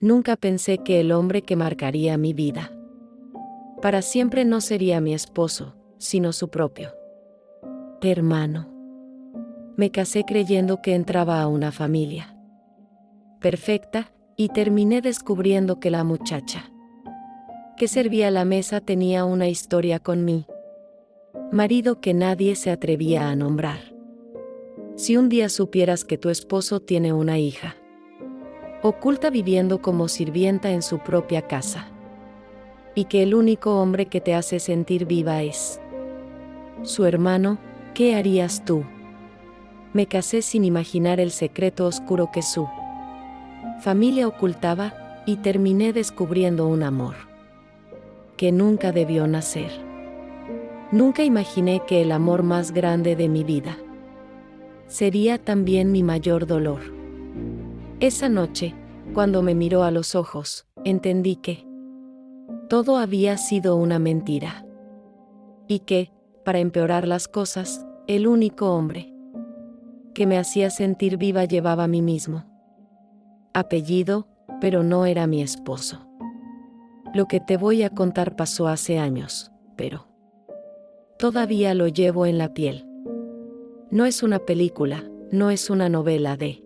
Nunca pensé que el hombre que marcaría mi vida para siempre no sería mi esposo, sino su propio hermano. Me casé creyendo que entraba a una familia perfecta y terminé descubriendo que la muchacha que servía la mesa tenía una historia con mi marido que nadie se atrevía a nombrar. Si un día supieras que tu esposo tiene una hija oculta viviendo como sirvienta en su propia casa, y que el único hombre que te hace sentir viva es su hermano, ¿qué harías tú? Me casé sin imaginar el secreto oscuro que su familia ocultaba, y terminé descubriendo un amor que nunca debió nacer. Nunca imaginé que el amor más grande de mi vida sería también mi mayor dolor. Esa noche, cuando me miró a los ojos, entendí que todo había sido una mentira. Y que, para empeorar las cosas, el único hombre que me hacía sentir viva llevaba mi mismo apellido, pero no era mi esposo. Lo que te voy a contar pasó hace años, pero todavía lo llevo en la piel. No es una película, no es una novela de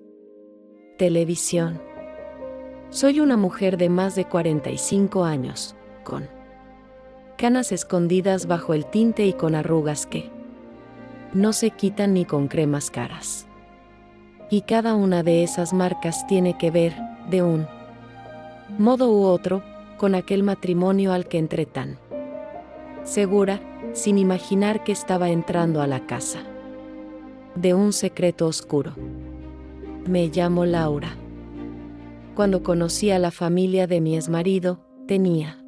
televisión. Soy una mujer de más de 45 años, con canas escondidas bajo el tinte y con arrugas que no se quitan ni con cremas caras. Y cada una de esas marcas tiene que ver, de un modo u otro, con aquel matrimonio al que entré tan segura, sin imaginar que estaba entrando a la casa de un secreto oscuro. Me llamo Laura. Cuando conocí a la familia de mi exmarido, tenía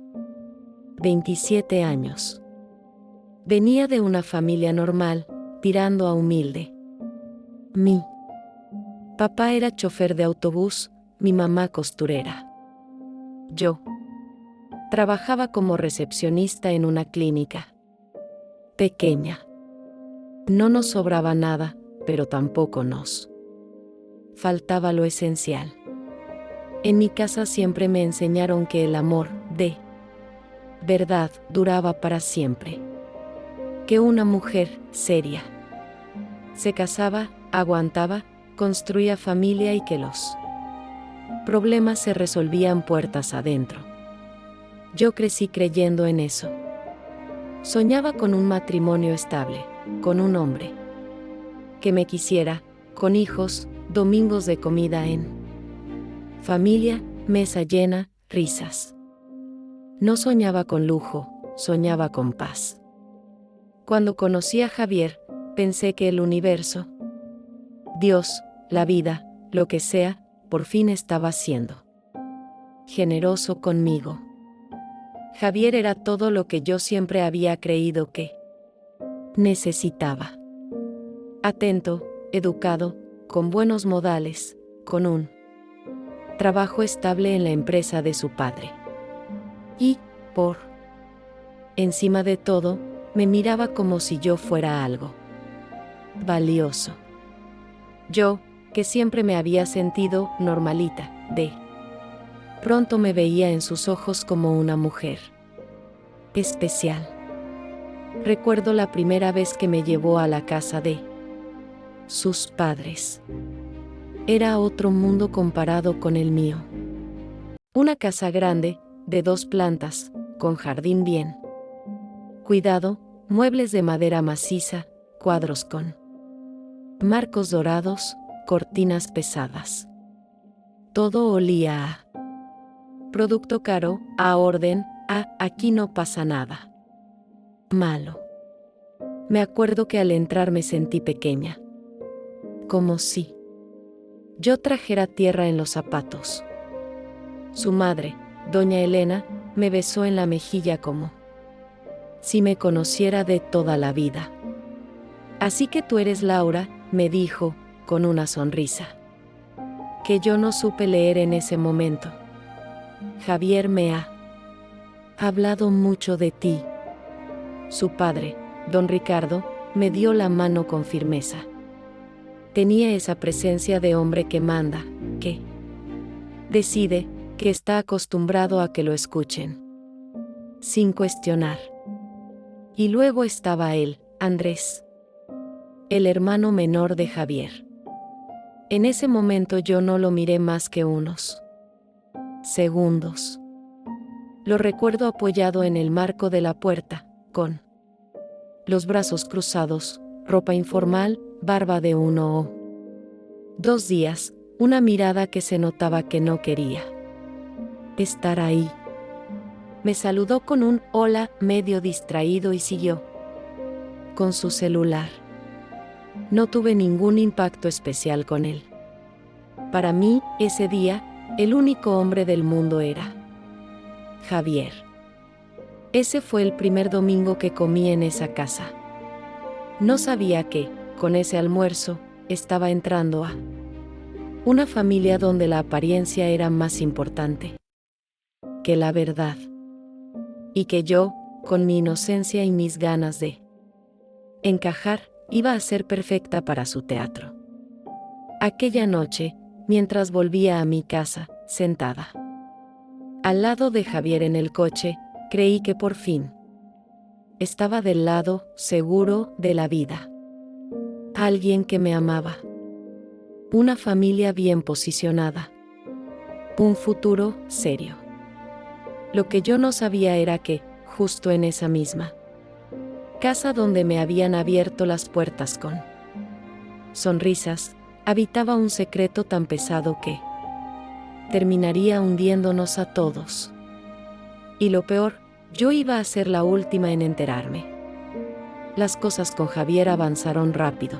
27 años. Venía de una familia normal, tirando a humilde. Mi papá era chofer de autobús, mi mamá costurera. Yo trabajaba como recepcionista en una clínica pequeña. No nos sobraba nada, pero tampoco nos faltaba lo esencial. En mi casa siempre me enseñaron que el amor, de verdad, duraba para siempre. Que una mujer seria se casaba, aguantaba, construía familia y que los problemas se resolvían puertas adentro. Yo crecí creyendo en eso. Soñaba con un matrimonio estable, con un hombre que me quisiera, con hijos, domingos de comida en familia, mesa llena, risas. No soñaba con lujo, soñaba con paz. Cuando conocí a Javier, pensé que el universo, Dios, la vida, lo que sea, por fin estaba siendo generoso conmigo. Javier era todo lo que yo siempre había creído que necesitaba. Atento, educado, con buenos modales, con un trabajo estable en la empresa de su padre. Y, por encima de todo, me miraba como si yo fuera algo valioso. Yo, que siempre me había sentido normalita, de pronto me veía en sus ojos como una mujer especial. Recuerdo la primera vez que me llevó a la casa de sus padres. Era otro mundo comparado con el mío. Una casa grande, de 2 plantas, con jardín bien cuidado, muebles de madera maciza, cuadros con marcos dorados, cortinas pesadas. Todo olía a producto caro, a orden, a aquí no pasa nada malo. Me acuerdo que al entrar me sentí pequeña. Como si yo trajera tierra en los zapatos. Su madre, doña Elena, me besó en la mejilla como si me conociera de toda la vida. Así que tú eres Laura, me dijo, con una sonrisa que yo no supe leer en ese momento. Javier me ha hablado mucho de ti. Su padre, don Ricardo, me dio la mano con firmeza. Tenía esa presencia de hombre que manda, que decide, que está acostumbrado a que lo escuchen, sin cuestionar. Y luego estaba él, Andrés, el hermano menor de Javier. En ese momento yo no lo miré más que unos segundos. Lo recuerdo apoyado en el marco de la puerta, con los brazos cruzados, ropa informal, barba de 1 o 2 días, una mirada que se notaba que no quería estar ahí. Me saludó con un hola medio distraído y siguió con su celular. No tuve ningún impacto especial con él. Para mí, ese día, el único hombre del mundo era Javier. Ese fue el primer domingo que comí en esa casa. No sabía que, con ese almuerzo, estaba entrando a una familia donde la apariencia era más importante que la verdad. Y que yo, con mi inocencia y mis ganas de encajar, iba a ser perfecta para su teatro. Aquella noche, mientras volvía a mi casa, sentada al lado de Javier en el coche, creí que por fin estaba del lado seguro de la vida. Alguien que me amaba. Una familia bien posicionada. Un futuro serio. Lo que yo no sabía era que, justo en esa misma casa donde me habían abierto las puertas con sonrisas, habitaba un secreto tan pesado que terminaría hundiéndonos a todos. Y lo peor, yo iba a ser la última en enterarme. Las cosas con Javier avanzaron rápido.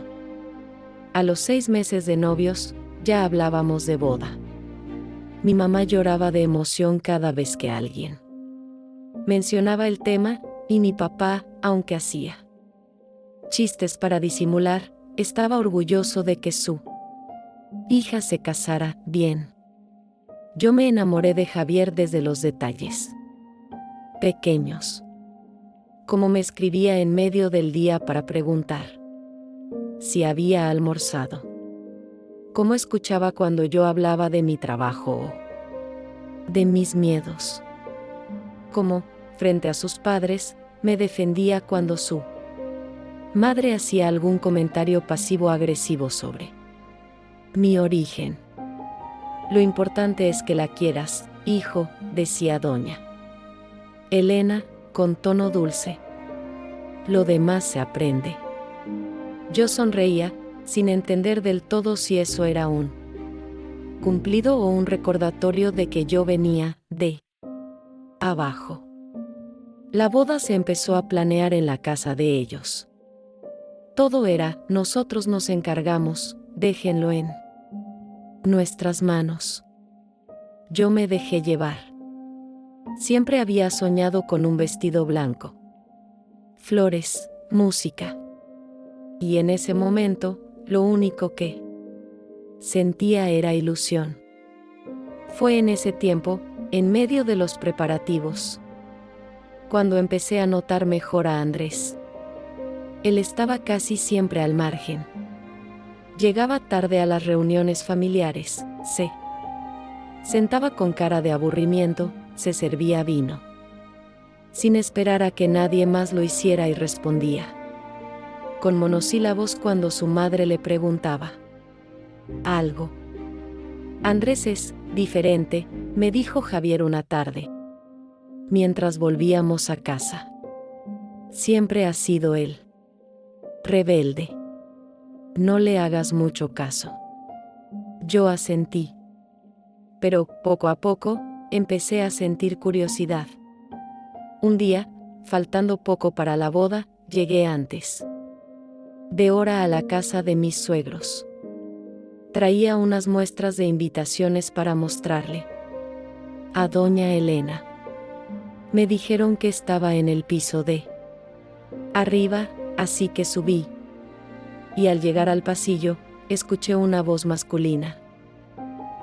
A los 6 meses de novios, ya hablábamos de boda. Mi mamá lloraba de emoción cada vez que alguien mencionaba el tema, y mi papá, aunque hacía chistes para disimular, estaba orgulloso de que su hija se casara bien. Yo me enamoré de Javier desde los detalles pequeños. Como me escribía en medio del día para preguntar si había almorzado. Cómo escuchaba cuando yo hablaba de mi trabajo o de mis miedos. Cómo, frente a sus padres, me defendía cuando su madre hacía algún comentario pasivo-agresivo sobre mi origen. Lo importante es que la quieras, hijo, decía doña Elena, con tono dulce. Lo demás se aprende. Yo sonreía, sin entender del todo si eso era un cumplido o un recordatorio de que yo venía de abajo. La boda se empezó a planear en la casa de ellos. Todo era, nosotros nos encargamos, déjenlo en nuestras manos. Yo me dejé llevar. Siempre había soñado con un vestido blanco. Flores, música. Y en ese momento, lo único que sentía era ilusión. Fue en ese tiempo, en medio de los preparativos, cuando empecé a notar mejor a Andrés. Él estaba casi siempre al margen. Llegaba tarde a las reuniones familiares, se sentaba con cara de aburrimiento, se servía vino, sin esperar a que nadie más lo hiciera y respondía con monosílabos cuando su madre le preguntaba algo. Andrés es diferente, me dijo Javier una tarde, mientras volvíamos a casa. Siempre ha sido él. Rebelde. No le hagas mucho caso. Yo asentí. Pero, poco a poco, empecé a sentir curiosidad. Un día, faltando poco para la boda, llegué antes de hora a la casa de mis suegros. Traía unas muestras de invitaciones para mostrarle a doña Elena. Me dijeron que estaba en el piso de arriba, así que subí. Y al llegar al pasillo, escuché una voz masculina.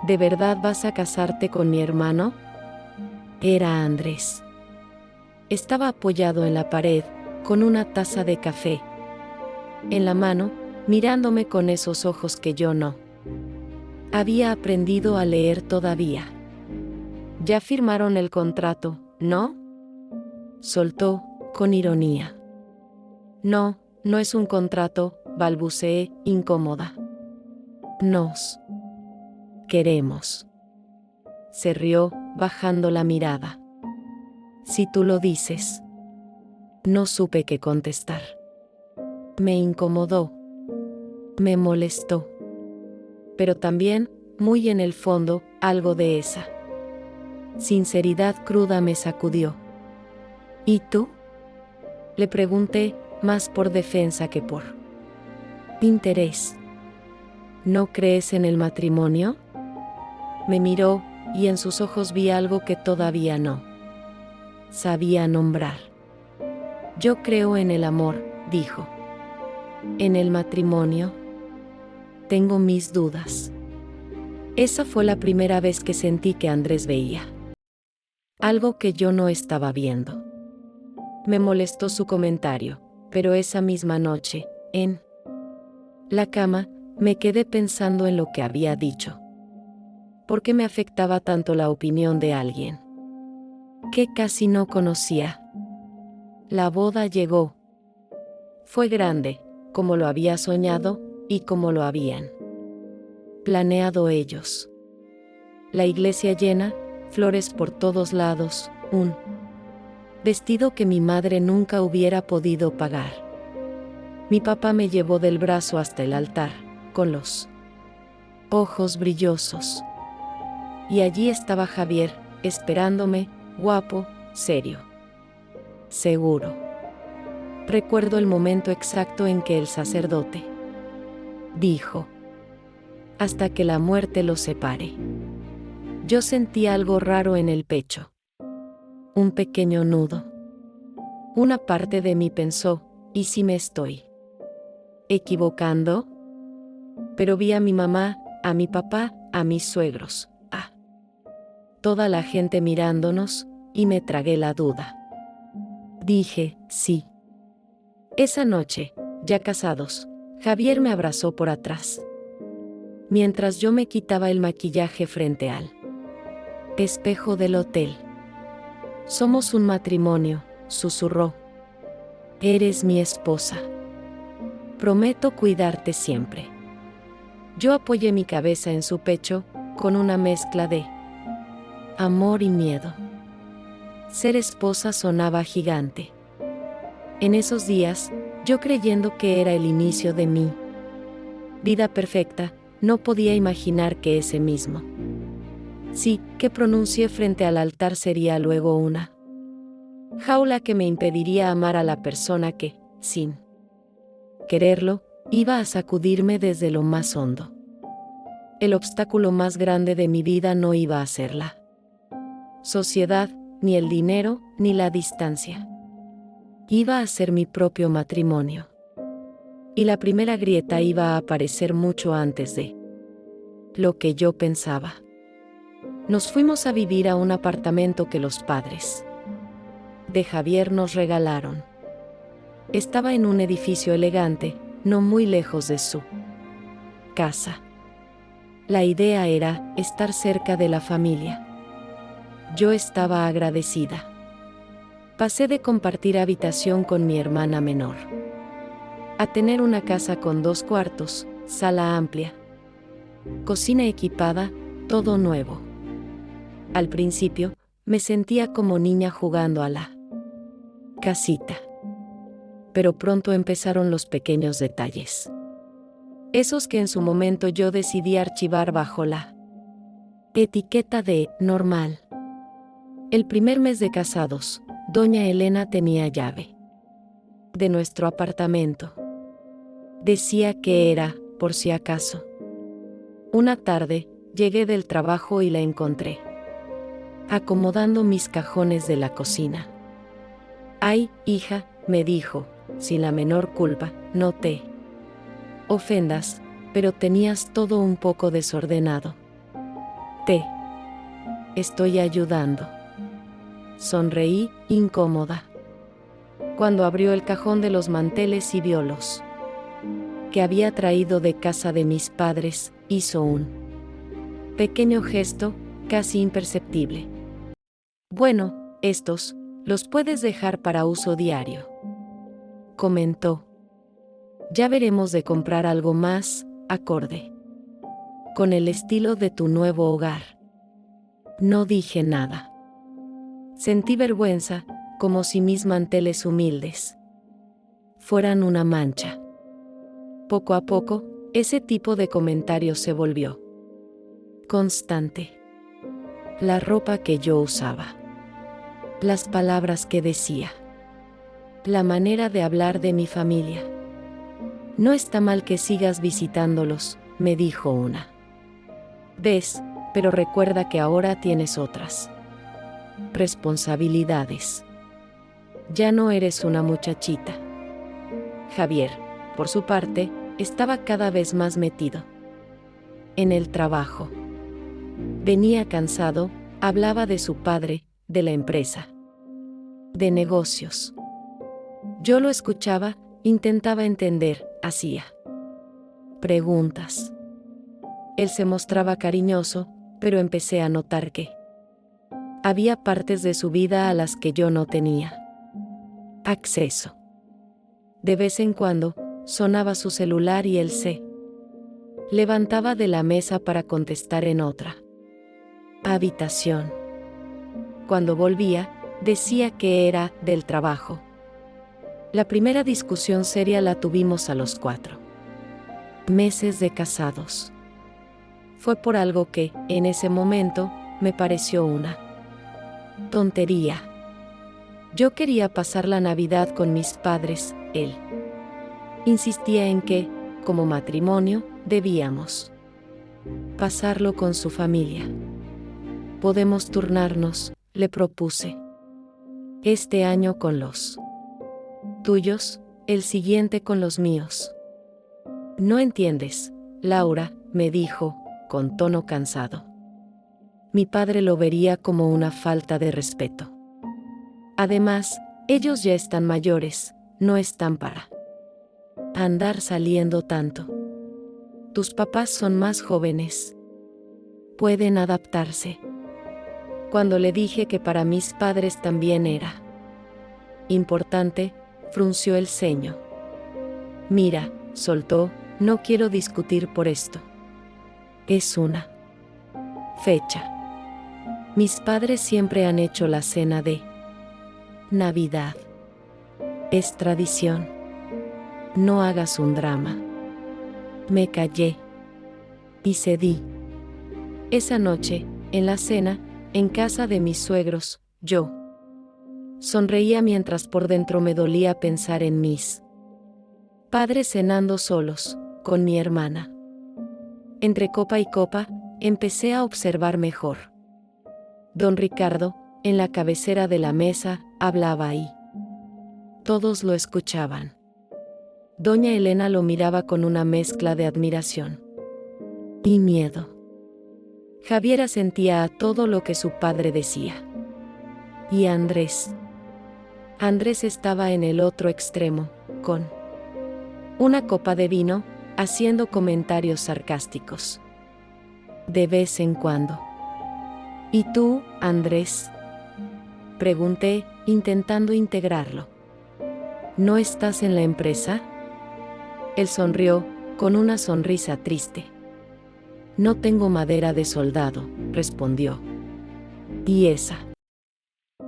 ¿De verdad vas a casarte con mi hermano? Era Andrés. Estaba apoyado en la pared, con una taza de café en la mano, mirándome con esos ojos que yo no había aprendido a leer todavía. Ya firmaron el contrato, ¿no? Soltó, con ironía. No, no es un contrato, balbuceé, incómoda. Nos queremos. Se rió, bajando la mirada. Si tú lo dices. No supe qué contestar. Me incomodó. Me molestó. Pero también, muy en el fondo, algo de esa sinceridad cruda me sacudió. ¿Y tú? Le pregunté, más por defensa que por interés. ¿No crees en el matrimonio? Me miró, y en sus ojos vi algo que todavía no sabía nombrar. Yo creo en el amor, dijo. En el matrimonio, tengo mis dudas. Esa fue la primera vez que sentí que Andrés veía algo que yo no estaba viendo. Me molestó su comentario, pero esa misma noche, en la cama, me quedé pensando en lo que había dicho. ¿Por qué me afectaba tanto la opinión de alguien que casi no conocía? La boda llegó. Fue grande, como lo había soñado, y como lo habían planeado ellos. La iglesia llena, flores por todos lados, un vestido que mi madre nunca hubiera podido pagar. Mi papá me llevó del brazo hasta el altar, con los ojos brillosos. Y allí estaba Javier, esperándome, guapo, serio. Seguro. Recuerdo el momento exacto en que el sacerdote dijo: hasta que la muerte los separe. Yo sentí algo raro en el pecho. Un pequeño nudo. Una parte de mí pensó, ¿y si me estoy equivocando? Pero vi a mi mamá, a mi papá, a mis suegros, a toda la gente mirándonos, y me tragué la duda. Dije, sí. Esa noche, ya casados, Javier me abrazó por atrás, mientras yo me quitaba el maquillaje frente al espejo del hotel. Somos un matrimonio, susurró. Eres mi esposa. Prometo cuidarte siempre. Yo apoyé mi cabeza en su pecho, con una mezcla de amor y miedo. Ser esposa sonaba gigante. En esos días, yo creyendo que era el inicio de mi vida perfecta, no podía imaginar que ese mismo sí que pronuncié frente al altar sería luego una jaula que me impediría amar a la persona que, sin quererlo, iba a sacudirme desde lo más hondo. El obstáculo más grande de mi vida no iba a ser la sociedad, ni el dinero, ni la distancia. Iba a ser mi propio matrimonio. Y la primera grieta iba a aparecer mucho antes de lo que yo pensaba. Nos fuimos a vivir a un apartamento que los padres de Javier nos regalaron. Estaba en un edificio elegante, no muy lejos de su casa. La idea era estar cerca de la familia. Yo estaba agradecida. Pasé de compartir habitación con mi hermana menor a tener una casa con 2 cuartos, sala amplia, cocina equipada, todo nuevo. Al principio, me sentía como niña jugando a la casita. Pero pronto empezaron los pequeños detalles. Esos que en su momento yo decidí archivar bajo la etiqueta de normal. El primer mes de casados, doña Elena tenía llave de nuestro apartamento. Decía que era, por si acaso. Una tarde, llegué del trabajo y la encontré acomodando mis cajones de la cocina. Ay, hija, me dijo, sin la menor culpa, no te ofendas, pero tenías todo un poco desordenado. Te estoy ayudando. Sonreí, incómoda. Cuando abrió el cajón de los manteles y vio los que había traído de casa de mis padres, hizo un pequeño gesto, casi imperceptible. Bueno, estos los puedes dejar para uso diario, comentó. Ya veremos de comprar algo más acorde con el estilo de tu nuevo hogar. No dije nada. Sentí vergüenza, como si mis manteles humildes fueran una mancha. Poco a poco, ese tipo de comentario se volvió constante. La ropa que yo usaba, las palabras que decía, la manera de hablar de mi familia. No está mal que sigas visitándolos, me dijo una vez, pero recuerda que ahora tienes otras responsabilidades. Ya no eres una muchachita. Javier, por su parte, estaba cada vez más metido en el trabajo. Venía cansado, hablaba de su padre, de la empresa, de negocios. Yo lo escuchaba, intentaba entender, hacía preguntas. Él se mostraba cariñoso, pero empecé a notar que había partes de su vida a las que yo no tenía acceso. De vez en cuando, sonaba su celular y él se levantaba de la mesa para contestar en otra habitación. Cuando volvía, decía que era del trabajo. La primera discusión seria la tuvimos a los 4 meses de casados. Fue por algo que, en ese momento, me pareció una tontería. Yo quería pasar la Navidad con mis padres, él insistía en que, como matrimonio, debíamos pasarlo con su familia. Podemos turnarnos, le propuse. Este año con los tuyos, el siguiente con los míos. No entiendes, Laura, me dijo, con tono cansado. Mi padre lo vería como una falta de respeto. Además, ellos ya están mayores, no están para andar saliendo tanto. Tus papás son más jóvenes. Pueden adaptarse. Cuando le dije que para mis padres también era importante, frunció el ceño. Mira, soltó, no quiero discutir por esto. Es una fecha. Mis padres siempre han hecho la cena de Navidad. Es tradición. No hagas un drama. Me callé y cedí. Esa noche, en la cena, en casa de mis suegros, yo sonreía mientras por dentro me dolía pensar en mis padres cenando solos, con mi hermana. Entre copa y copa, empecé a observar mejor. Don Ricardo, en la cabecera de la mesa, hablaba y todos lo escuchaban. Doña Elena lo miraba con una mezcla de admiración y miedo. Javier asentía a todo lo que su padre decía. Y Andrés. Andrés estaba en el otro extremo, con una copa de vino, haciendo comentarios sarcásticos. De vez en cuando. ¿Y tú, Andrés? Pregunté, intentando integrarlo. ¿No estás en la empresa? Él sonrió, con una sonrisa triste. No tengo madera de soldado, respondió. ¿Y esa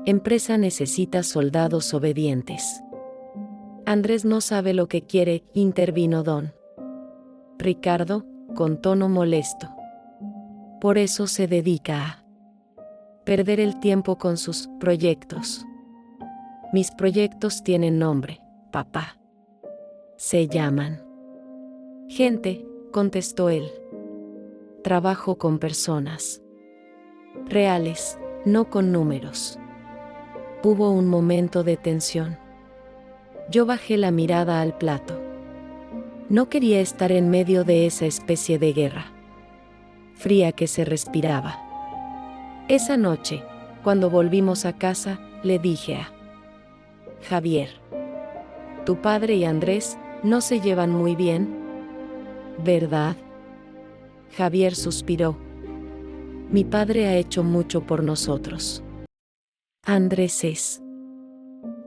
empresa necesita soldados obedientes? Andrés no sabe lo que quiere, intervino don Ricardo, con tono molesto. Por eso se dedica a perder el tiempo con sus proyectos. Mis proyectos tienen nombre, papá. Se llaman gente, contestó él. Trabajo con personas reales, no con números. Hubo un momento de tensión. Yo bajé la mirada al plato. No quería estar en medio de esa especie de guerra fría que se respiraba. Esa noche, cuando volvimos a casa, le dije a Javier: tu padre y Andrés no se llevan muy bien, ¿verdad? Javier suspiró. Mi padre ha hecho mucho por nosotros. Andrés es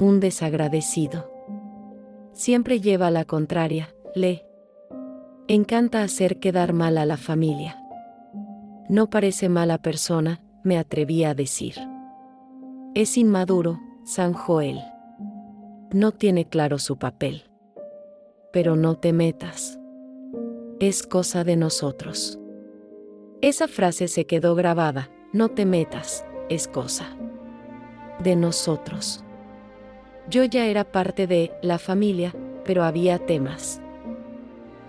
un desagradecido. Siempre lleva la contraria, le encanta hacer quedar mal a la familia. No parece mala persona, me atreví a decir. Es inmaduro, zanjó él. No tiene claro su papel. Pero no te metas. Es cosa de nosotros. Esa frase se quedó grabada, no te metas, es cosa de nosotros. Yo ya era parte de la familia, pero había temas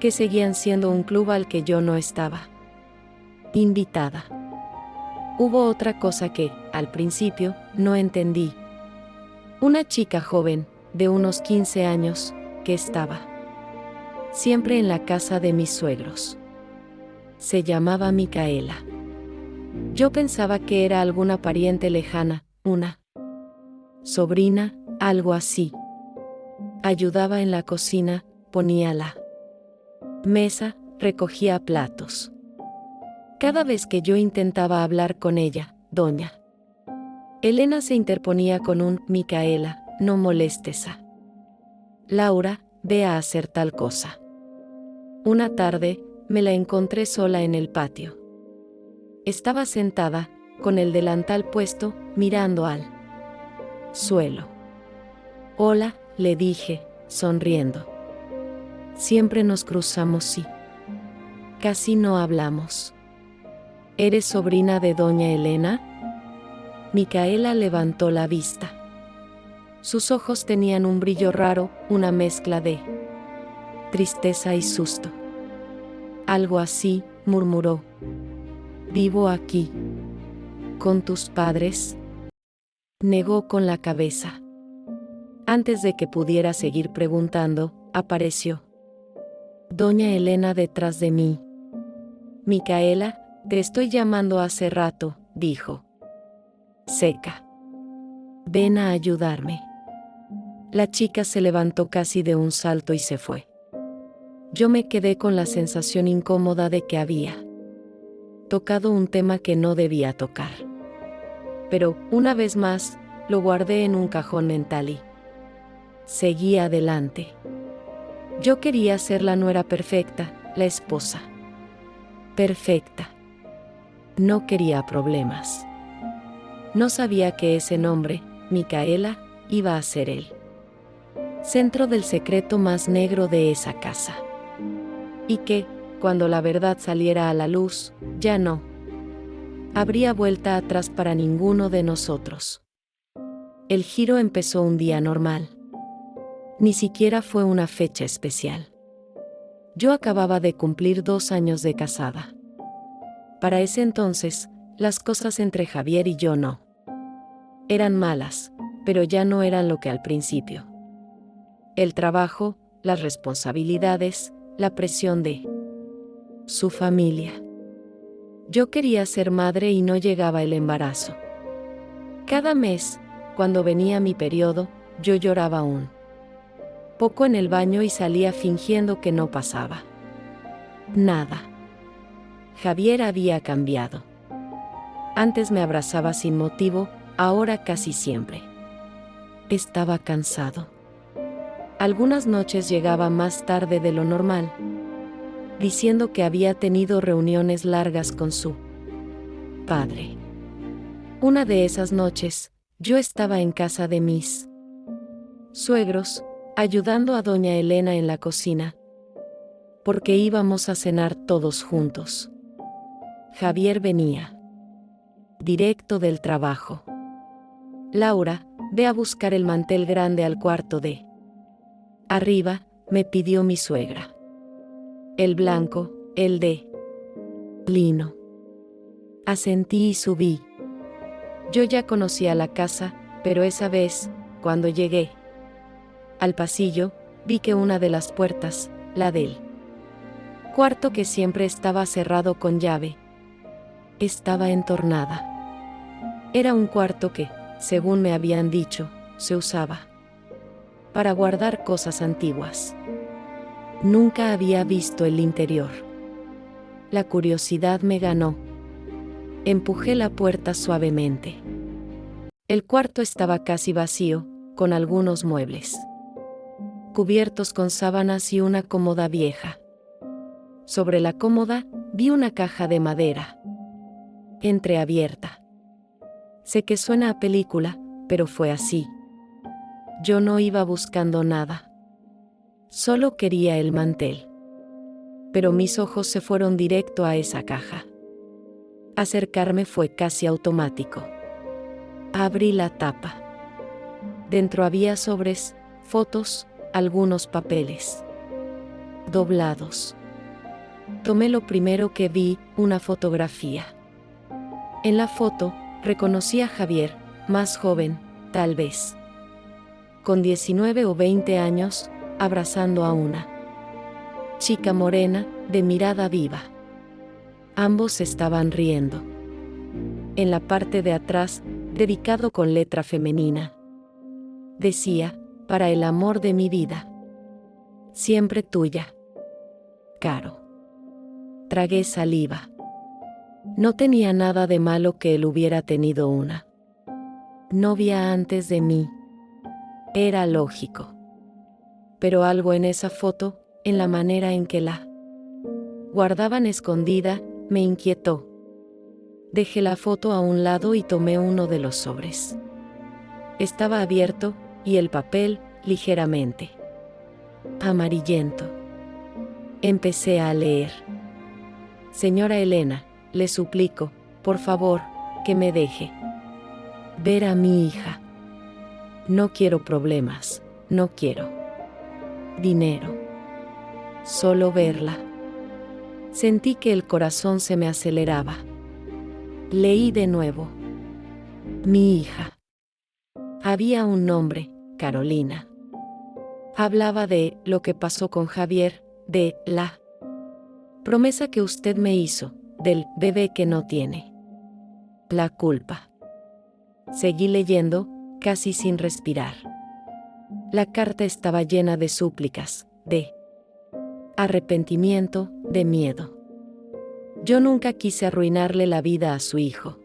que seguían siendo un club al que yo no estaba invitada. Hubo otra cosa que, al principio, no entendí. Una chica joven, de unos 15 años, que estaba siempre en la casa de mis suegros. Se llamaba Micaela. Yo pensaba que era alguna pariente lejana, una sobrina, algo así. Ayudaba en la cocina, ponía la mesa, recogía platos. Cada vez que yo intentaba hablar con ella, doña Elena se interponía con un Micaela, no molestes a Laura, ve a hacer tal cosa. Una tarde, me la encontré sola en el patio. Estaba sentada, con el delantal puesto, mirando al suelo. Hola, le dije, sonriendo. Siempre nos cruzamos y casi no hablamos. ¿Eres sobrina de doña Elena? Micaela levantó la vista. Sus ojos tenían un brillo raro, una mezcla de tristeza y susto. Algo así, murmuró. Vivo aquí. ¿Con tus padres? Negó con la cabeza. Antes de que pudiera seguir preguntando, apareció doña Elena detrás de mí. Micaela, te estoy llamando hace rato, dijo. Seca. Ven a ayudarme. La chica se levantó casi de un salto y se fue. Yo me quedé con la sensación incómoda de que había tocado un tema que no debía tocar. Pero, una vez más, lo guardé en un cajón mental y seguí adelante. Yo quería ser la nuera perfecta, la esposa perfecta. No quería problemas. No sabía que ese nombre, Micaela, iba a ser el centro del secreto más negro de esa casa. Y que, cuando la verdad saliera a la luz, ya no habría vuelta atrás para ninguno de nosotros. El giro empezó un día normal. Ni siquiera fue una fecha especial. Yo acababa de cumplir 2 años de casada. Para ese entonces, las cosas entre Javier y yo no eran malas, pero ya no eran lo que al principio. El trabajo, las responsabilidades, la presión de su familia. Yo quería ser madre y no llegaba el embarazo. Cada mes, cuando venía mi periodo, yo lloraba un poco en el baño y salía fingiendo que no pasaba nada. Javier había cambiado. Antes me abrazaba sin motivo, ahora casi siempre. Estaba cansado. Algunas noches llegaba más tarde de lo normal, diciendo que había tenido reuniones largas con su padre. Una de esas noches, yo estaba en casa de mis suegros, ayudando a doña Elena en la cocina, porque íbamos a cenar todos juntos. Javier venía directo del trabajo. Laura, ve a buscar el mantel grande al cuarto de arriba, me pidió mi suegra. El blanco, el de lino. Asentí y subí. Yo ya conocía la casa, pero esa vez, cuando llegué al pasillo, vi que una de las puertas, la del cuarto que siempre estaba cerrado con llave, estaba entornada. Era un cuarto que, según me habían dicho, se usaba para guardar cosas antiguas. Nunca había visto el interior. La curiosidad me ganó. Empujé la puerta suavemente. El cuarto estaba casi vacío, con algunos muebles cubiertos con sábanas y una cómoda vieja. Sobre la cómoda, vi una caja de madera, entreabierta. Sé que suena a película, pero fue así. Yo no iba buscando nada. Solo quería el mantel. Pero mis ojos se fueron directo a esa caja. Acercarme fue casi automático. Abrí la tapa. Dentro había sobres, fotos, algunos papeles doblados. Tomé lo primero que vi, una fotografía. En la foto, reconocí a Javier, más joven, tal vez, con 19 o 20 años, abrazando a una chica morena, de mirada viva. Ambos estaban riendo. En la parte de atrás, dedicado con letra femenina, decía: para el amor de mi vida. Siempre tuya. Caro. Tragué saliva. No tenía nada de malo que él hubiera tenido una novia antes de mí. Era lógico. Pero algo en esa foto, en la manera en que la guardaban escondida, me inquietó. Dejé la foto a un lado y tomé uno de los sobres. Estaba abierto, y el papel, ligeramente amarillento. Empecé a leer. Señora Elena, le suplico, por favor, que me deje ver a mi hija. No quiero problemas, no quiero dinero. Solo verla. Sentí que el corazón se me aceleraba. Leí de nuevo. Mi hija. Había un nombre, Carolina. Hablaba de lo que pasó con Javier, de la promesa que usted me hizo, del bebé que no tiene la culpa. Seguí leyendo, casi sin respirar. La carta estaba llena de súplicas, de arrepentimiento, de miedo. Yo nunca quise arruinarle la vida a su hijo.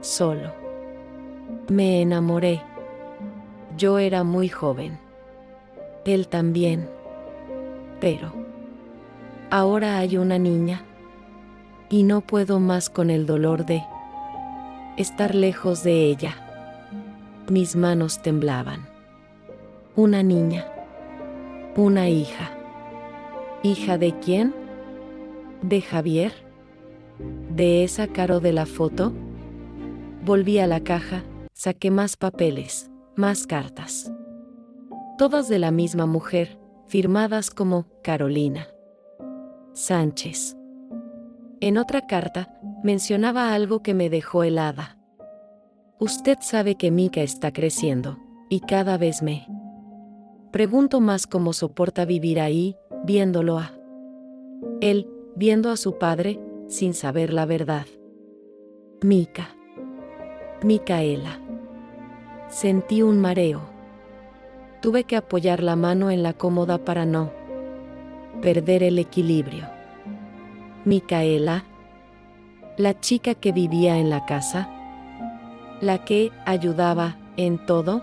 Solo me enamoré. Yo era muy joven. Él también. Pero ahora hay una niña. Y no puedo más con el dolor de estar lejos de ella. Mis manos temblaban. Una niña. Una hija. ¿Hija de quién? ¿De Javier? ¿De esa Caro de la foto? Volví a la caja, saqué más papeles, más cartas. Todas de la misma mujer, firmadas como Carolina Sánchez. En otra carta, mencionaba algo que me dejó helada. Usted sabe que Mika está creciendo, y cada vez me pregunto más cómo soporta vivir ahí, viéndolo a él, viendo a su padre, sin saber la verdad. Mika. Micaela. Sentí un mareo. Tuve que apoyar la mano en la cómoda para no perder el equilibrio. Micaela. La chica que vivía en la casa. La que ayudaba en todo.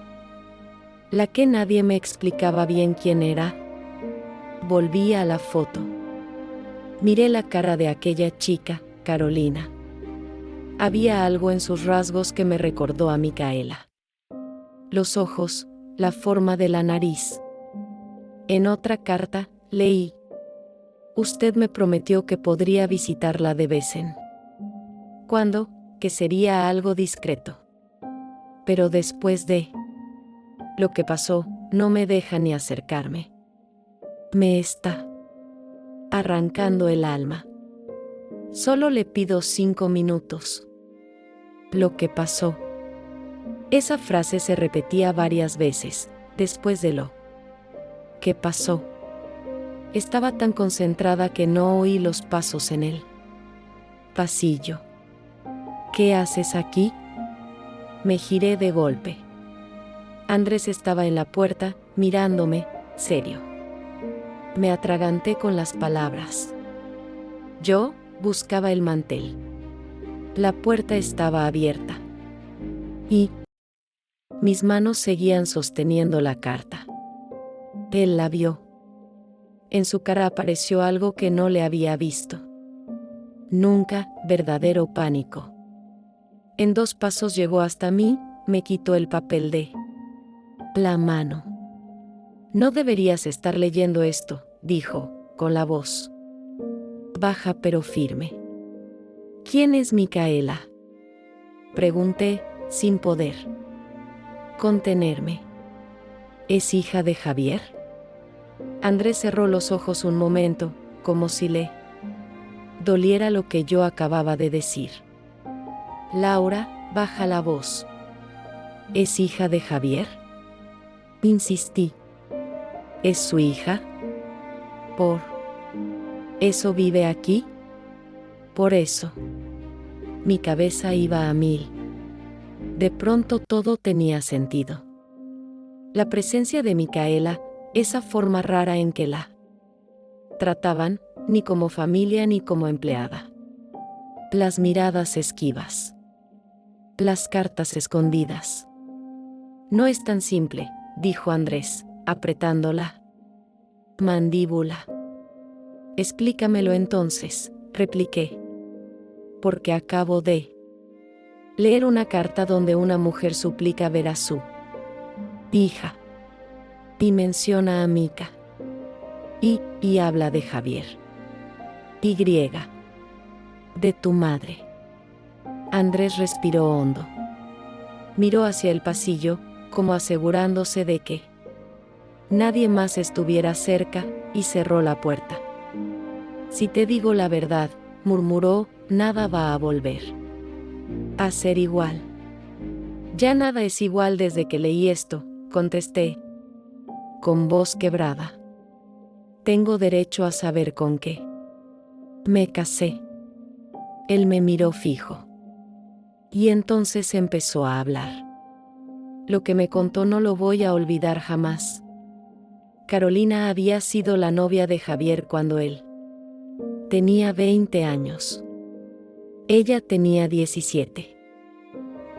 La que nadie me explicaba bien quién era. Volví a la foto. Miré la cara de aquella chica, Carolina. Había algo en sus rasgos que me recordó a Micaela. Los ojos, la forma de la nariz. En otra carta, leí: usted me prometió que podría visitarla de vez en cuando, que sería algo discreto. Pero después de lo que pasó, no me deja ni acercarme. Me está arrancando el alma. Solo le pido 5 minutos. Lo que pasó. Esa frase se repetía varias veces, después de lo que pasó. Estaba tan concentrada que no oí los pasos en el pasillo. ¿Qué haces aquí? Me giré de golpe. Andrés estaba en la puerta, mirándome, serio. Me atraganté con las palabras. Yo buscaba el mantel. La puerta estaba abierta. Y Mis manos seguían sosteniendo la carta. Él la vio. En su cara apareció algo que no le había visto. Nunca, verdadero pánico. En 2 pasos llegó hasta mí, me quitó el papel de la mano. No deberías estar leyendo esto, dijo, con la voz baja pero firme. ¿Quién es Micaela? Pregunté, sin poder contenerme. ¿Es hija de Javier? Andrés cerró los ojos un momento, como si le doliera lo que yo acababa de decir. Laura, baja la voz. ¿Es hija de Javier? Insistí. ¿Es su hija? ¿Por eso vive aquí? Por eso. Mi cabeza iba a 1000. De pronto todo tenía sentido. La presencia de Micaela, esa forma rara en que la trataban, ni como familia ni como empleada. Las miradas esquivas. Las cartas escondidas. No es tan simple, dijo Andrés, apretando la mandíbula. Explícamelo entonces, repliqué. Porque acabo de leer una carta donde una mujer suplica ver a su hija. Y menciona a Mica. Y habla de Javier. Y griega. De tu madre. Andrés respiró hondo. Miró hacia el pasillo, como asegurándose de que nadie más estuviera cerca, y cerró la puerta. Si te digo la verdad, murmuró, nada va a volver a ser igual. Ya nada es igual desde que leí esto, contesté, con voz quebrada. Tengo derecho a saber con qué me casé. Él me miró fijo. Y entonces empezó a hablar. Lo que me contó no lo voy a olvidar jamás. Carolina había sido la novia de Javier cuando él tenía 20 años. Ella tenía 17.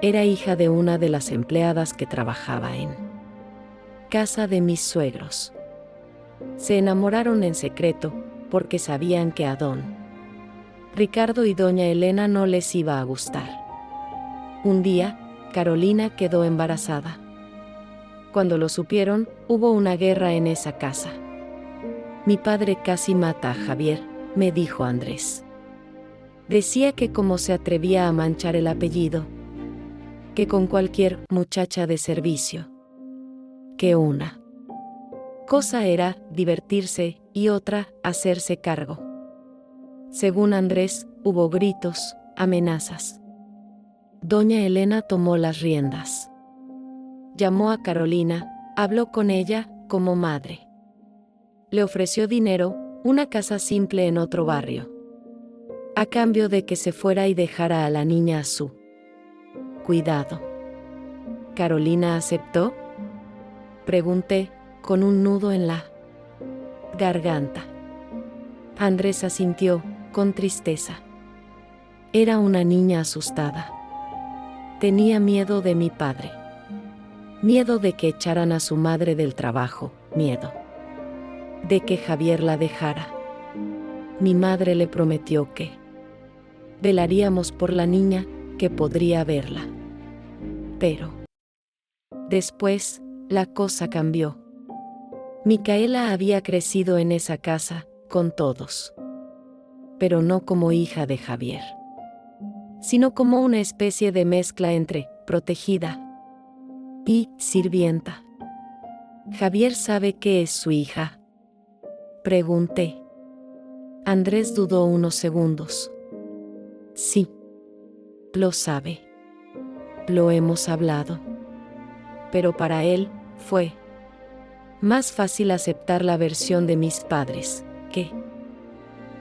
Era hija de una de las empleadas que trabajaba en casa de mis suegros. Se enamoraron en secreto, porque sabían que a don Ricardo y doña Elena no les iba a gustar. Un día, Carolina quedó embarazada. Cuando lo supieron, hubo una guerra en esa casa. Mi padre casi mata a Javier, me dijo Andrés. Decía que cómo se atrevía a manchar el apellido, que con cualquier muchacha de servicio. Que una cosa era divertirse y otra hacerse cargo. Según Andrés, hubo gritos, amenazas. Doña Elena tomó las riendas. Llamó a Carolina, habló con ella como madre. Le ofreció dinero, una casa simple en otro barrio, a cambio de que se fuera y dejara a la niña a su cuidado. ¿Carolina aceptó? Pregunté, con un nudo en la garganta. Andrés asintió, con tristeza. Era una niña asustada. Tenía miedo de mi padre. Miedo de que echaran a su madre del trabajo, miedo de que Javier la dejara. Mi madre le prometió que velaríamos por la niña, que podría verla. Pero después, la cosa cambió. Micaela había crecido en esa casa, con todos. Pero no como hija de Javier, sino como una especie de mezcla entre protegida y sirvienta. ¿Javier sabe que es su hija?, pregunté. Andrés dudó unos segundos. Sí, lo sabe. Lo hemos hablado. Pero para él, fue más fácil aceptar la versión de mis padres, que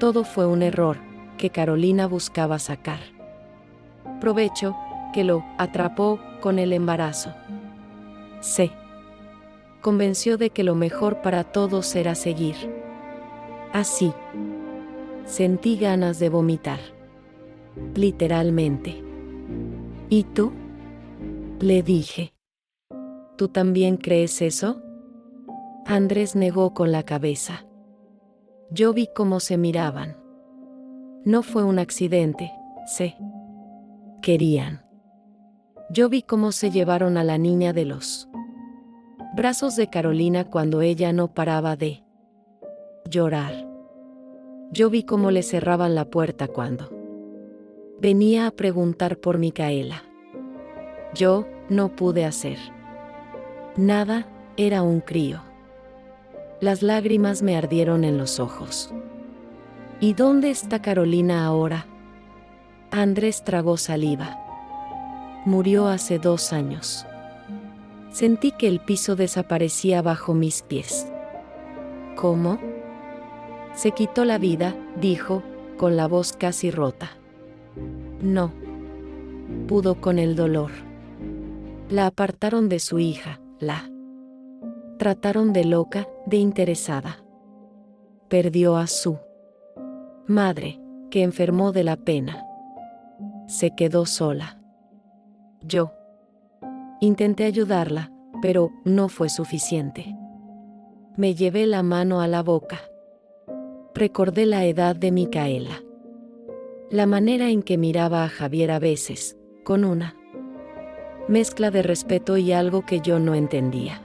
todo fue un error, que Carolina buscaba sacar provecho, que lo atrapó con el embarazo. Se convenció de que lo mejor para todos era seguir así. Sentí ganas de vomitar. Literalmente. ¿Y tú?, le dije. ¿Tú también crees eso? Andrés negó con la cabeza. Yo vi cómo se miraban. No fue un accidente, se querían. Yo vi cómo se llevaron a la niña de los brazos de Carolina cuando ella no paraba de llorar. Yo vi cómo le cerraban la puerta cuando venía a preguntar por Micaela. Yo no pude hacer nada, era un crío. Las lágrimas me ardieron en los ojos. ¿Y dónde está Carolina ahora? Andrés tragó saliva. Murió hace 2 años. Sentí que el piso desaparecía bajo mis pies. ¿Cómo? Se quitó la vida, dijo, con la voz casi rota. No pudo con el dolor. La apartaron de su hija, la trataron de loca, de interesada. Perdió a su madre, que enfermó de la pena. Se quedó sola. Yo intenté ayudarla, pero no fue suficiente. Me llevé la mano a la boca. Recordé la edad de Micaela. La manera en que miraba a Javier a veces, con una mezcla de respeto y algo que yo no entendía.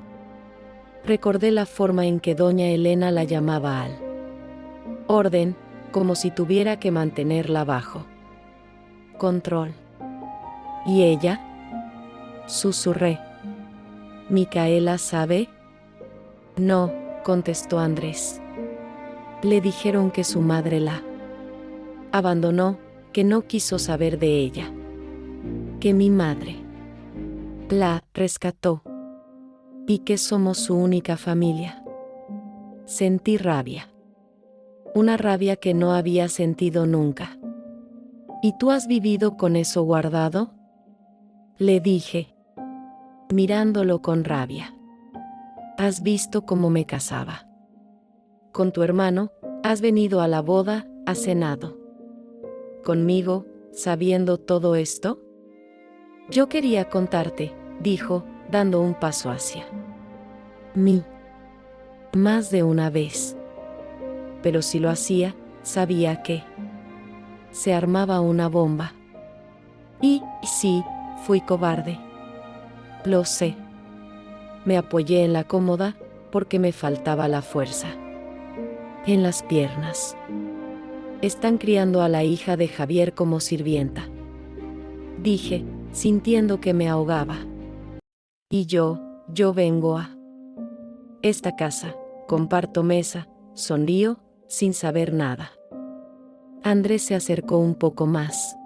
Recordé la forma en que doña Elena la llamaba al orden, como si tuviera que mantenerla bajo control. ¿Y ella? Susurré. ¿Micaela sabe? No, contestó Andrés. Le dijeron que su madre la abandonó, que no quiso saber de ella. Que mi madre la rescató. Y que somos su única familia. Sentí rabia. Una rabia que no había sentido nunca. ¿Y tú has vivido con eso guardado? Le dije, mirándolo con rabia. ¿Has visto cómo me casaba con tu hermano? ¿Has venido a la boda? ¿Has cenado conmigo, sabiendo todo esto? Yo quería contarte, dijo, dando un paso hacia mí. Más de una vez. Pero si lo hacía, sabía que se armaba una bomba. Y sí, fui cobarde. Lo sé. Me apoyé en la cómoda porque me faltaba la fuerza en las piernas. Están criando a la hija de Javier como sirvienta, dije, sintiendo que me ahogaba. Y yo vengo a esta casa, comparto mesa, sonrío, sin saber nada. Andrés se acercó un poco más.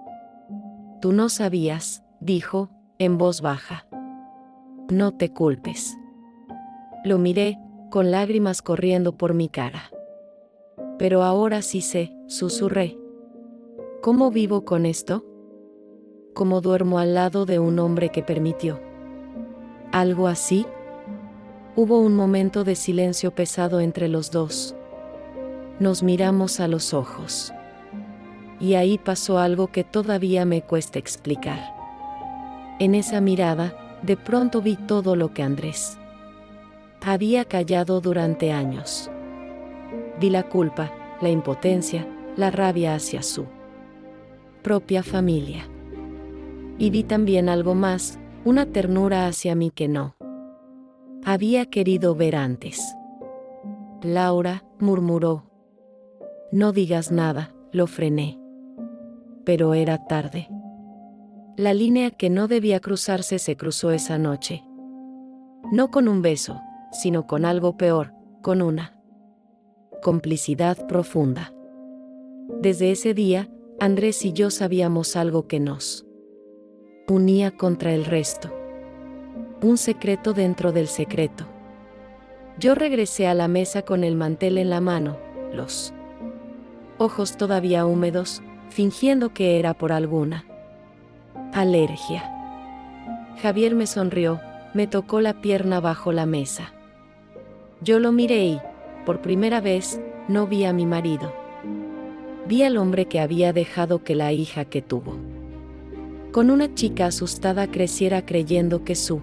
Tú no sabías, dijo, en voz baja. No te culpes. Lo miré, con lágrimas corriendo por mi cara. Pero ahora sí sé, susurré. ¿Cómo vivo con esto? ¿Cómo duermo al lado de un hombre que permitió algo así? Hubo un momento de silencio pesado entre los dos. Nos miramos a los ojos. Y ahí pasó algo que todavía me cuesta explicar. En esa mirada, de pronto vi todo lo que Andrés había callado durante años. Vi la culpa, la impotencia, la rabia hacia su propia familia. Y vi también algo más, una ternura hacia mí que no había querido ver antes. Laura, murmuró. No digas nada, lo frené. Pero era tarde. La línea que no debía cruzarse se cruzó esa noche. No con un beso, sino con algo peor, con una complicidad profunda. Desde ese día, Andrés y yo sabíamos algo que nos unía contra el resto. Un secreto dentro del secreto. Yo regresé a la mesa con el mantel en la mano, los ojos todavía húmedos, fingiendo que era por alguna alergia. Javier me sonrió, me tocó la pierna bajo la mesa. Yo lo miré y, por primera vez, no vi a mi marido. Vi al hombre que había dejado que la hija que tuvo con una chica asustada creciera creyendo que su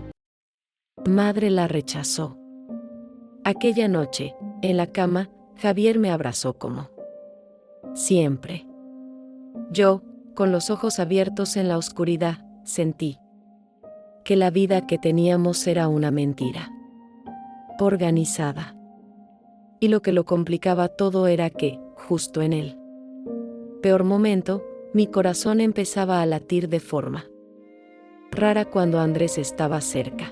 Madre la rechazó. Aquella noche, en la cama, Javier me abrazó como siempre. Yo, con los ojos abiertos en la oscuridad, sentí que la vida que teníamos era una mentira organizada. Y lo que lo complicaba todo era que, justo en el peor momento, mi corazón empezaba a latir de forma rara cuando Andrés estaba cerca.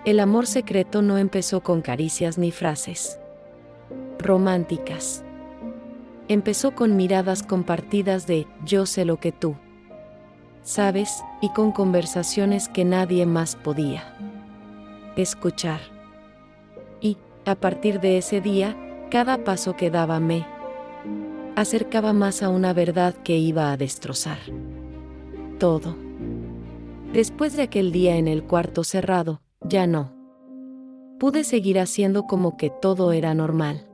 El amor secreto no empezó con caricias ni frases románticas. Empezó con miradas compartidas de "yo sé lo que tú sabes" y con conversaciones que nadie más podía escuchar. Y, a partir de ese día, cada paso que daba me acercaba más a una verdad que iba a destrozar todo. Después de aquel día en el cuarto cerrado, ya no pude seguir haciendo como que todo era normal.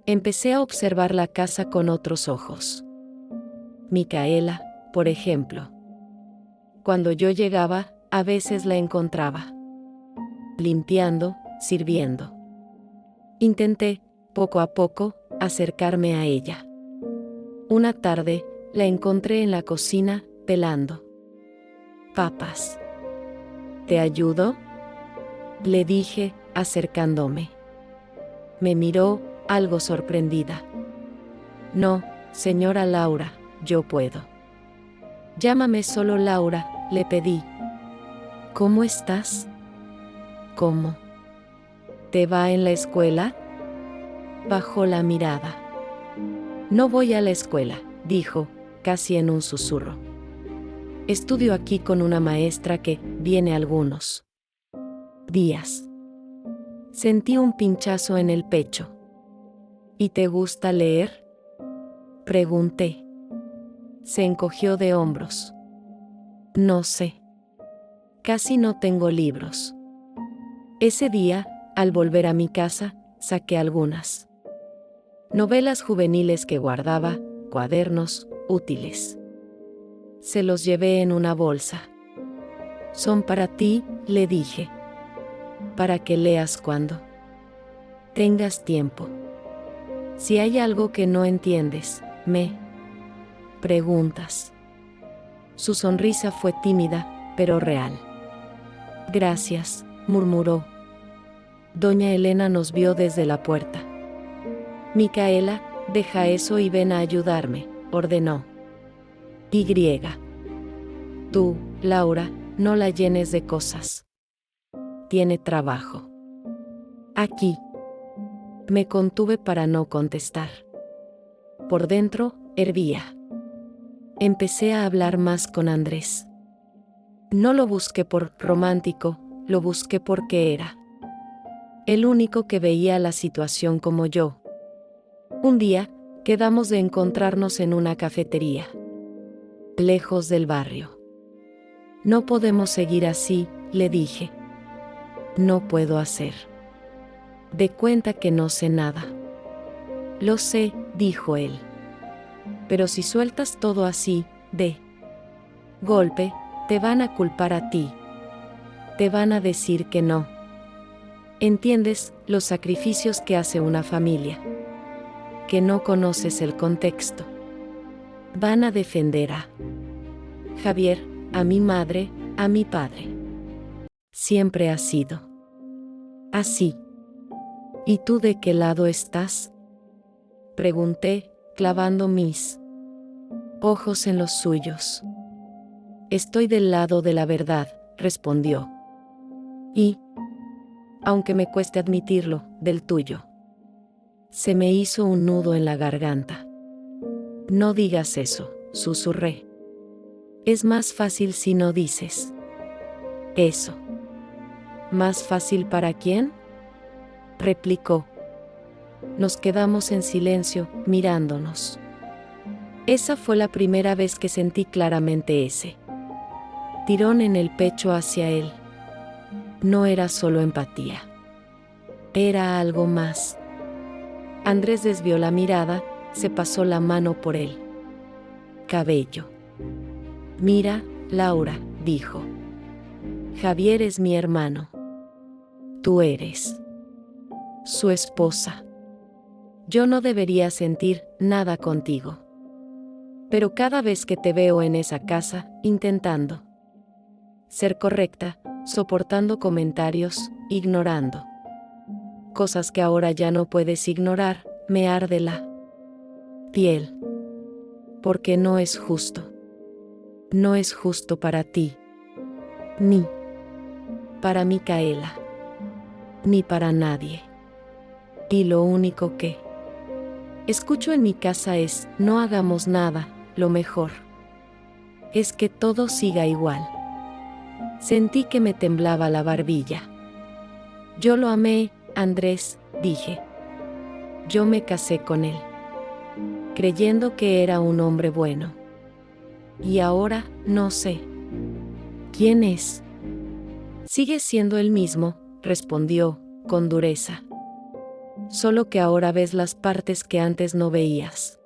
Empecé a observar la casa con otros ojos. Micaela, por ejemplo. Cuando yo llegaba, a veces la encontraba limpiando, sirviendo. Intenté, poco a poco, acercarme a ella. Una tarde, la encontré en la cocina, pelando papas. ¿Te ayudo?, le dije, acercándome. Me miró, algo sorprendida. No, señora Laura, yo puedo. Llámame solo Laura, le pedí. ¿Cómo estás? ¿Cómo te va en la escuela? Bajó la mirada. No voy a la escuela, dijo, casi en un susurro. Estudio aquí con una maestra que viene algunos días. Sentí un pinchazo en el pecho. ¿Y te gusta leer?, pregunté. Se encogió de hombros. No sé. Casi no tengo libros. Ese día, al volver a mi casa, saqué algunas novelas juveniles que guardaba, cuadernos, útiles. Se los llevé en una bolsa. Son para ti, le dije. Para que leas cuando tengas tiempo. Si hay algo que no entiendes, me preguntas. Su sonrisa fue tímida, pero real. Gracias, murmuró. Doña Elena nos vio desde la puerta. Micaela, deja eso y ven a ayudarme, ordenó. Y. Tú, Laura, no la llenes de cosas. Tiene trabajo. Aquí. Me contuve para no contestar. Por dentro, hervía. Empecé a hablar más con Andrés. No lo busqué por romántico, lo busqué porque era el único que veía la situación como yo. Un día, quedamos de encontrarnos en una cafetería, lejos del barrio. No podemos seguir así, le dije. No puedo hacer de cuenta que no sé nada. Lo sé, dijo él. Pero si sueltas todo así, de golpe, te van a culpar a ti. Te van a decir que no entiendes los sacrificios que hace una familia, que no conoces el contexto. Van a defender a Javier, a mi madre, a mi padre. Siempre ha sido así. ¿Y tú de qué lado estás?, pregunté, clavando mis ojos en los suyos. Estoy del lado de la verdad, respondió. Y, aunque me cueste admitirlo, del tuyo. Se me hizo un nudo en la garganta. No digas eso, susurré. Es más fácil si no dices eso. ¿Más fácil para quién?, replicó. Nos quedamos en silencio, mirándonos. Esa fue la primera vez que sentí claramente ese tirón en el pecho hacia él. No era solo empatía. Era algo más. Andrés desvió la mirada, se pasó la mano por el cabello. Mira, Laura, dijo. Javier es mi hermano. Tú eres su esposa. Yo no debería sentir nada contigo. Pero cada vez que te veo en esa casa, intentando ser correcta, soportando comentarios, ignorando cosas que ahora ya no puedes ignorar, me arde la piel. Porque no es justo. No es justo para ti, ni para Micaela, ni para nadie. Y lo único que escucho en mi casa es, no hagamos nada, lo mejor es que todo siga igual. Sentí que me temblaba la barbilla. Yo lo amé, Andrés, dije. Yo me casé con él, creyendo que era un hombre bueno. Y ahora, no sé quién es. Sigue siendo el mismo, respondió, con dureza. Solo que ahora ves las partes que antes no veías.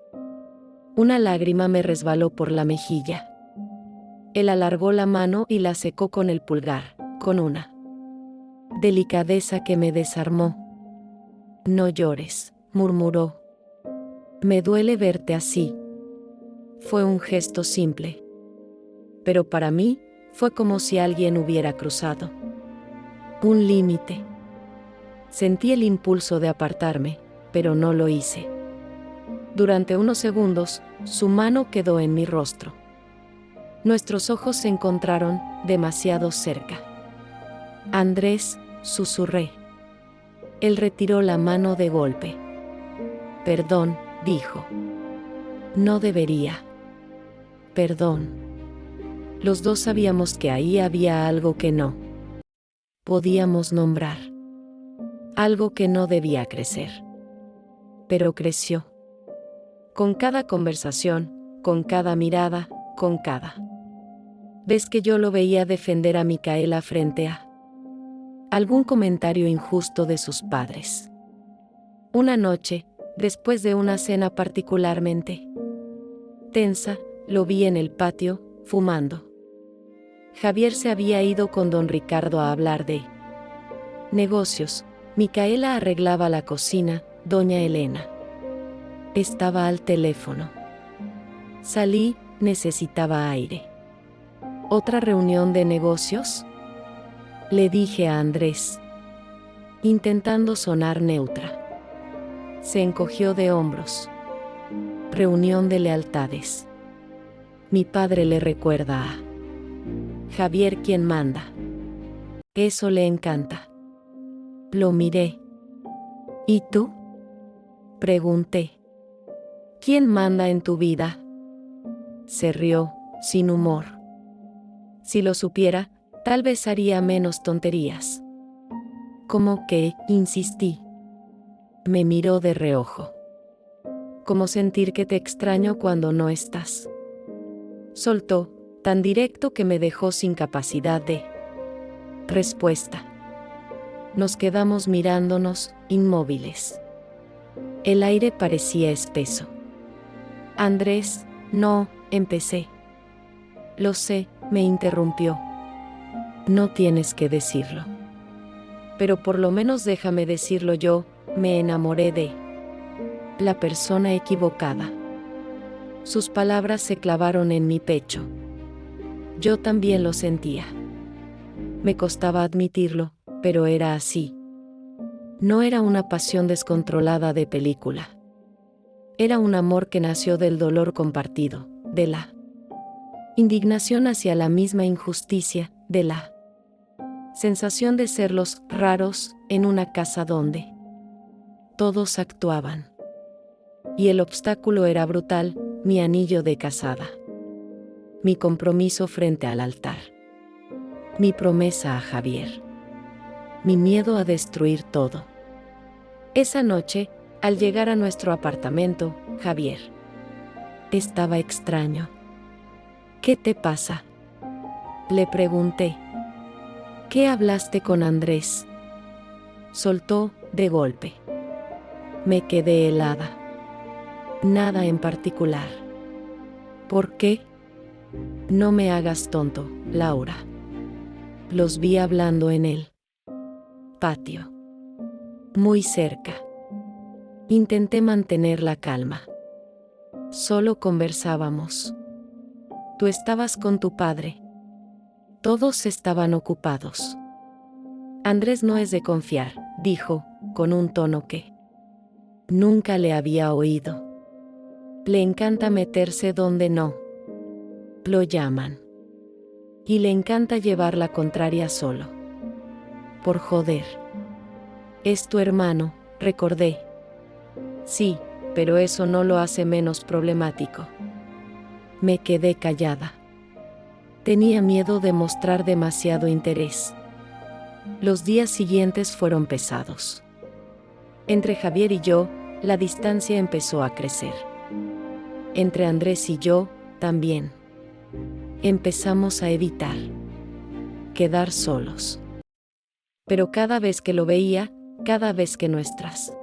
Una lágrima me resbaló por la mejilla. Él alargó la mano y la secó con el pulgar, con una delicadeza que me desarmó. No llores, murmuró. Me duele verte así. Fue un gesto simple. Pero para mí, fue como si alguien hubiera cruzado un límite. Sentí el impulso de apartarme, pero no lo hice. Durante unos segundos, su mano quedó en mi rostro. Nuestros ojos se encontraron demasiado cerca. Andrés, susurré. Él retiró la mano de golpe. Perdón, dijo. No debería. Perdón. Los dos sabíamos que ahí había algo que no podíamos nombrar. Algo que no debía crecer. Pero creció. Con cada conversación, con cada mirada, con cada vez que yo lo veía defender a Micaela frente a algún comentario injusto de sus padres. Una noche, después de una cena particularmente tensa, lo vi en el patio, fumando. Javier se había ido con don Ricardo a hablar de negocios. Micaela arreglaba la cocina, doña Elena estaba al teléfono. Salí, necesitaba aire. ¿Otra reunión de negocios?, le dije a Andrés, intentando sonar neutra. Se encogió de hombros. Reunión de lealtades. Mi padre le recuerda a Javier quien manda. Eso le encanta. Lo miré. ¿Y tú?, pregunté. ¿Quién manda en tu vida? Se rió, sin humor. Si lo supiera, tal vez haría menos tonterías. ¿Cómo que?, insistí. Me miró de reojo. ¿Cómo sentir que te extraño cuando no estás? Soltó, tan directo que me dejó sin capacidad de respuesta. Nos quedamos mirándonos, inmóviles. El aire parecía espeso. Andrés, no, empecé. Lo sé, me interrumpió. No tienes que decirlo. Pero por lo menos déjame decirlo yo, me enamoré de la persona equivocada. Sus palabras se clavaron en mi pecho. Yo también lo sentía. Me costaba admitirlo, pero era así. No era una pasión descontrolada de película. Era un amor que nació del dolor compartido, de la indignación hacia la misma injusticia, de la sensación de ser los raros en una casa donde todos actuaban. Y el obstáculo era brutal, mi anillo de casada. Mi compromiso frente al altar. Mi promesa a Javier. Mi miedo a destruir todo. Esa noche, al llegar a nuestro apartamento, Javier estaba extraño. ¿Qué te pasa?, le pregunté. ¿Qué hablaste con Andrés?, soltó de golpe. Me quedé helada. Nada en particular. ¿Por qué? No me hagas tonto, Laura. Los vi hablando en el patio. Muy cerca. Intenté mantener la calma. Solo conversábamos. Tú estabas con tu padre. Todos estaban ocupados. Andrés no es de confiar, dijo, con un tono que nunca le había oído. Le encanta meterse donde no lo llaman. Y le encanta llevar la contraria solo. Por joder. Es tu hermano, recordé. Sí, pero eso no lo hace menos problemático. Me quedé callada. Tenía miedo de mostrar demasiado interés. Los días siguientes fueron pesados. Entre Javier y yo, la distancia empezó a crecer. Entre Andrés y yo, también. Empezamos a evitar quedar solos. Pero cada vez que lo veía, cada vez que nuestras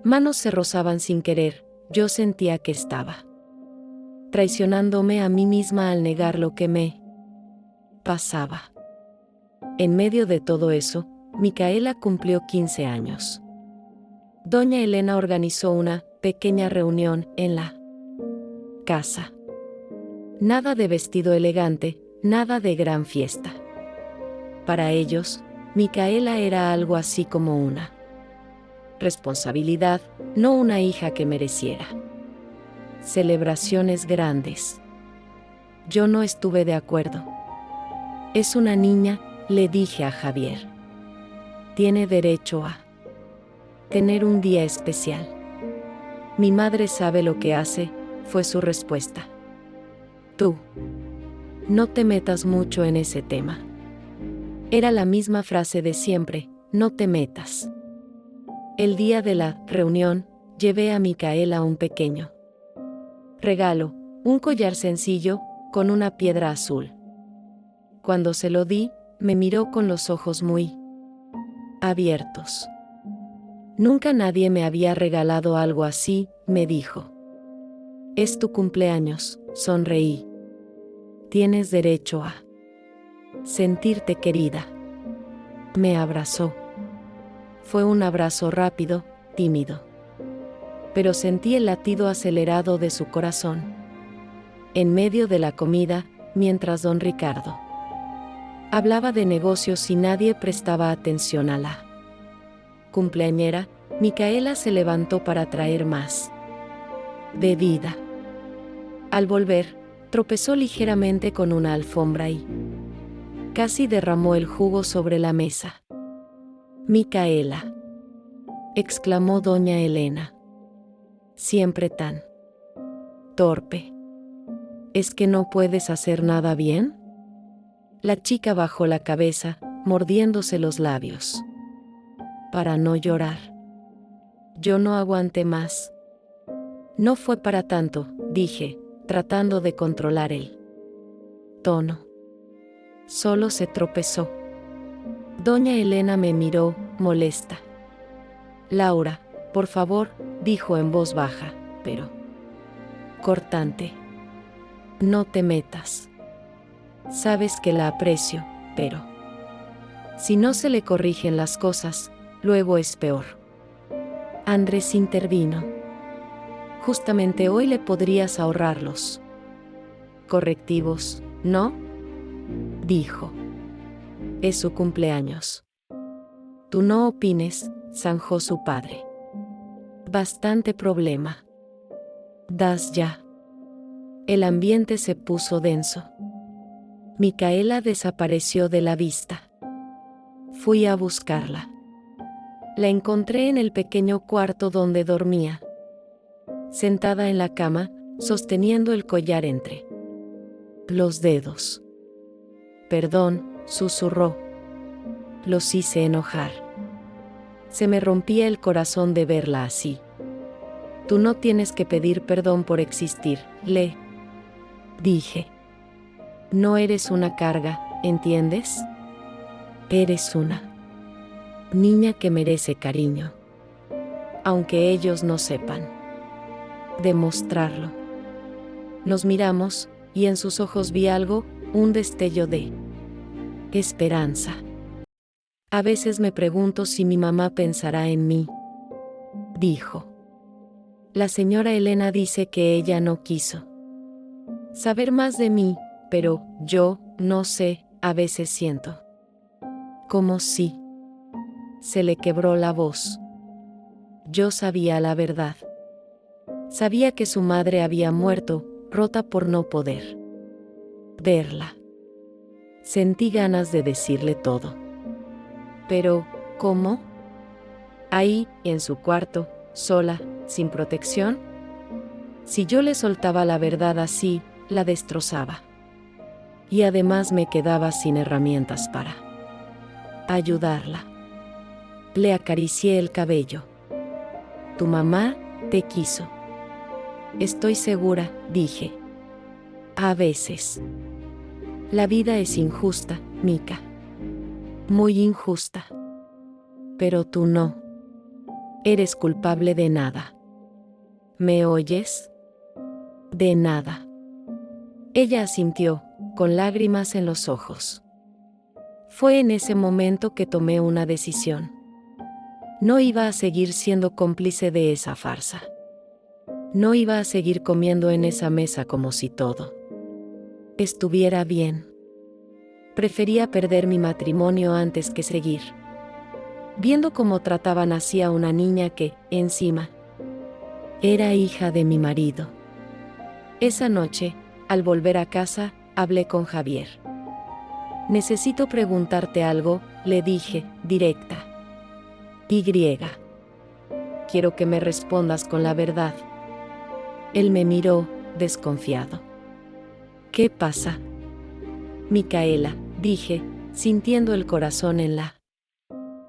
manos se rozaban sin querer, yo sentía que estaba traicionándome a mí misma al negar lo que me pasaba. En medio de todo eso, Micaela cumplió 15 años. Doña Elena organizó una pequeña reunión en la casa. Nada de vestido elegante, nada de gran fiesta. Para ellos, Micaela era algo así como una responsabilidad, no una hija que mereciera celebraciones grandes. Yo no estuve de acuerdo. Es una niña, le dije a Javier. Tiene derecho a tener un día especial. Mi madre sabe lo que hace, fue su respuesta. Tú no te metas mucho en ese tema. Era la misma frase de siempre, no te metas. El día de la reunión, llevé a Micaela un pequeño regalo, un collar sencillo, con una piedra azul. Cuando se lo di, me miró con los ojos muy abiertos. Nunca nadie me había regalado algo así, me dijo. Es tu cumpleaños, sonreí. Tienes derecho a sentirte querida. Me abrazó. Fue un abrazo rápido, tímido. Pero sentí el latido acelerado de su corazón. En medio de la comida, mientras don Ricardo hablaba de negocios y nadie prestaba atención a la cumpleañera, Micaela se levantó para traer más bebida. Al volver, tropezó ligeramente con una alfombra y casi derramó el jugo sobre la mesa. Micaela, exclamó doña Elena. Siempre tan torpe. ¿Es que no puedes hacer nada bien? La chica bajó la cabeza, mordiéndose los labios. Para no llorar. Yo no aguanté más. No fue para tanto, dije, tratando de controlar el tono. Solo se tropezó. Doña Elena me miró, molesta. Laura, por favor, dijo en voz baja, pero cortante. No te metas. Sabes que la aprecio, pero si no se le corrigen las cosas, luego es peor. Andrés intervino. Justamente hoy le podrías ahorrar los correctivos, ¿no? Dijo. Es su cumpleaños. Tú no opines, zanjó su padre. Bastante problema. Das ya. El ambiente se puso denso. Micaela desapareció de la vista. Fui a buscarla. La encontré en el pequeño cuarto donde dormía. Sentada en la cama, sosteniendo el collar entre los dedos. Perdón, susurró. Los hice enojar. Se me rompía el corazón de verla así. Tú no tienes que pedir perdón por existir, le dije. No eres una carga, ¿entiendes? Eres una niña que merece cariño. Aunque ellos no sepan demostrarlo. Nos miramos, y en sus ojos vi algo, un destello de Esperanza. A veces me pregunto si mi mamá pensará en mí, dijo. La señora Elena dice que ella no quiso saber más de mí, pero yo, no sé, a veces siento como si se le quebró la voz. Yo sabía la verdad. Sabía que su madre había muerto, rota por no poder verla. Sentí ganas de decirle todo. Pero, ¿cómo? Ahí, en su cuarto, sola, sin protección. Si yo le soltaba la verdad así, la destrozaba. Y además me quedaba sin herramientas para ayudarla. Le acaricié el cabello. Tu mamá te quiso. Estoy segura, dije. A veces. La vida es injusta, Mika. Muy injusta. Pero tú no. Eres culpable de nada. ¿Me oyes? De nada. Ella asintió, con lágrimas en los ojos. Fue en ese momento que tomé una decisión. No iba a seguir siendo cómplice de esa farsa. No iba a seguir comiendo en esa mesa como si todo estuviera bien. Prefería perder mi matrimonio antes que seguir viendo cómo trataban así a una niña que, encima, era hija de mi marido. Esa noche, al volver a casa, hablé con Javier. Necesito preguntarte algo, le dije, directa. Quiero que me respondas con la verdad. Él me miró, desconfiado. ¿Qué pasa? Micaela, dije, sintiendo el corazón en la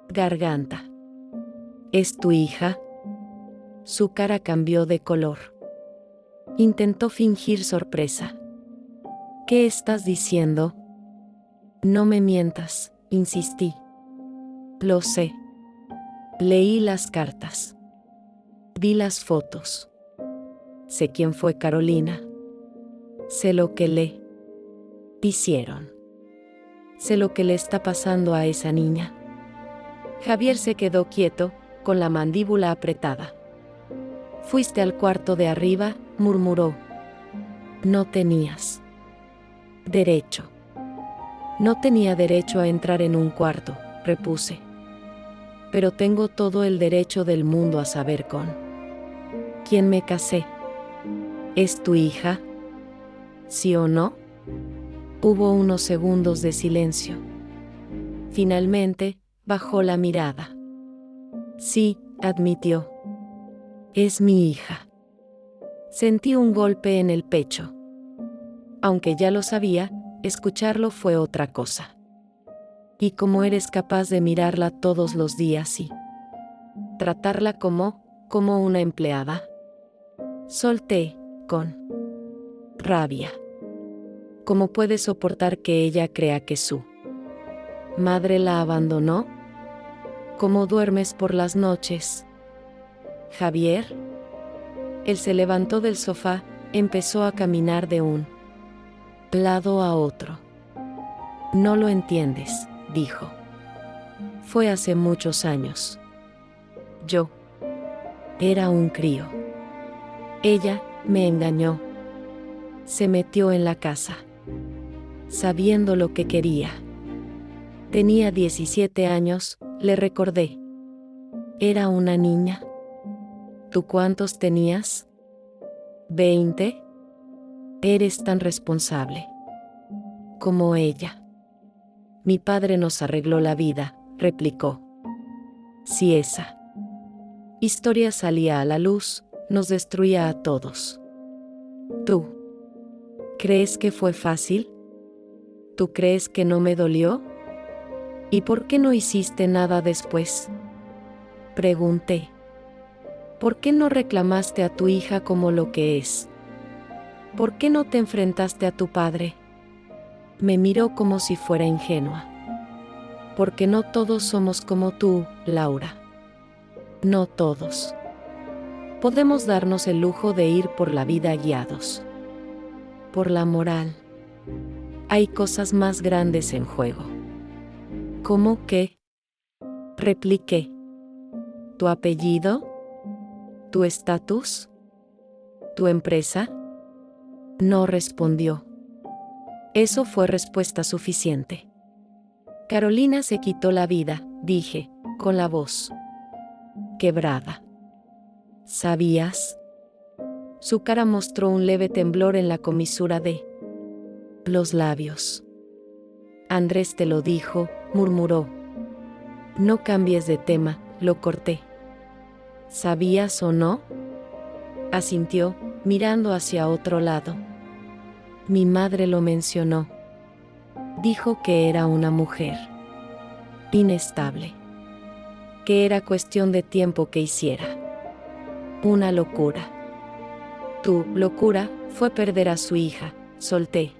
garganta. ¿Es tu hija? Su cara cambió de color. Intentó fingir sorpresa. ¿Qué estás diciendo? No me mientas, insistí. Lo sé. Leí las cartas. Vi las fotos. Sé quién fue Carolina. Sé lo que le hicieron. Sé lo que le está pasando a esa niña. Javier se quedó quieto, con la mandíbula apretada. Fuiste al cuarto de arriba, murmuró. No tenías derecho. No tenía derecho a entrar en un cuarto, repuse. Pero tengo todo el derecho del mundo a saber con quién me casé. ¿Es tu hija? ¿Sí o no? Hubo unos segundos de silencio. Finalmente, bajó la mirada. Sí, admitió. Es mi hija. Sentí un golpe en el pecho. Aunque ya lo sabía, escucharlo fue otra cosa. ¿Y cómo eres capaz de mirarla todos los días y tratarla como una empleada? Solté, con rabia. ¿Cómo puedes soportar que ella crea que su madre la abandonó? ¿Cómo duermes por las noches? Javier. Él se levantó del sofá, empezó a caminar de un lado a otro. No lo entiendes, dijo. Fue hace muchos años. Yo era un crío. Ella me engañó. Se metió en la casa, sabiendo lo que quería. Tenía 17 años, le recordé. Era una niña. ¿Tú cuántos tenías? 20. Eres tan responsable como ella. Mi padre nos arregló la vida, replicó. Si esa historia salía a la luz, nos destruía a todos. ¿Tú crees que fue fácil? ¿Tú crees que no me dolió? ¿Y por qué no hiciste nada después? Pregunté. ¿Por qué no reclamaste a tu hija como lo que es? ¿Por qué no te enfrentaste a tu padre? Me miró como si fuera ingenua. Porque no todos somos como tú, Laura. No todos. Podemos darnos el lujo de ir por la vida guiados por la moral. Hay cosas más grandes en juego. ¿Cómo que? Repliqué. ¿Tu apellido? ¿Tu estatus? ¿Tu empresa? No respondió. Eso fue respuesta suficiente. Carolina se quitó la vida, dije, con la voz quebrada. ¿Sabías? Su cara mostró un leve temblor en la comisura de los labios. Andrés te lo dijo, murmuró. No cambies de tema, lo corté. ¿Sabías o no? Asintió, mirando hacia otro lado. Mi madre lo mencionó. Dijo que era una mujer inestable, que era cuestión de tiempo que hiciera una locura. Tu locura fue perder a su hija, solté.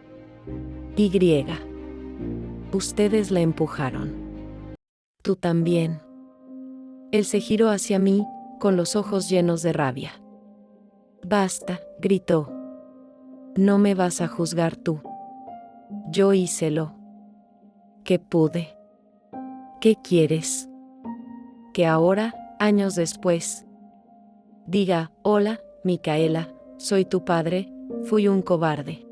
Y. Ustedes la empujaron. Tú también. Él se giró hacia mí, con los ojos llenos de rabia. Basta, gritó. No me vas a juzgar tú. Yo hice lo que pude. ¿Qué quieres? Que ahora, años después, diga, hola, Micaela, soy tu padre, fui un cobarde.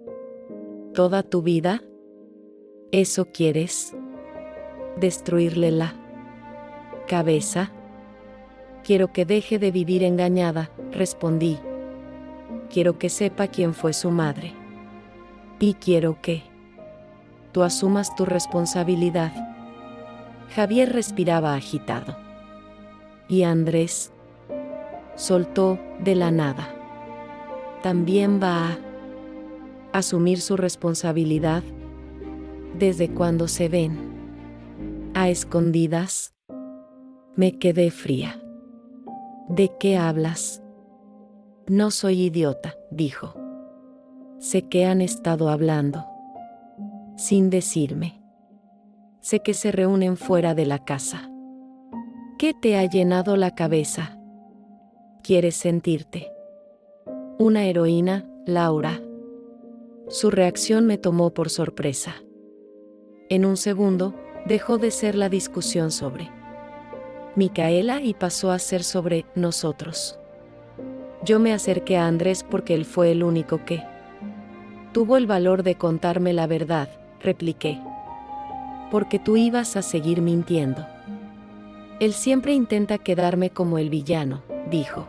¿Toda tu vida? ¿Eso quieres? ¿Destruirle la cabeza? Quiero que deje de vivir engañada, respondí. Quiero que sepa quién fue su madre. Y quiero que tú asumas tu responsabilidad. Javier respiraba agitado. Y Andrés soltó de la nada. También va a asumir su responsabilidad. ¿Desde cuándo se ven a escondidas? Me quedé fría. ¿De qué hablas? No soy idiota, dijo. Sé que han estado hablando. Sin decirme. Sé que se reúnen fuera de la casa. ¿Qué te ha llenado la cabeza? ¿Quieres sentirte una heroína, Laura? Su reacción me tomó por sorpresa. En un segundo, dejó de ser la discusión sobre Micaela y pasó a ser sobre nosotros. Yo me acerqué a Andrés porque él fue el único que tuvo el valor de contarme la verdad, repliqué. Porque tú ibas a seguir mintiendo. Él siempre intenta quedarme como el villano, dijo.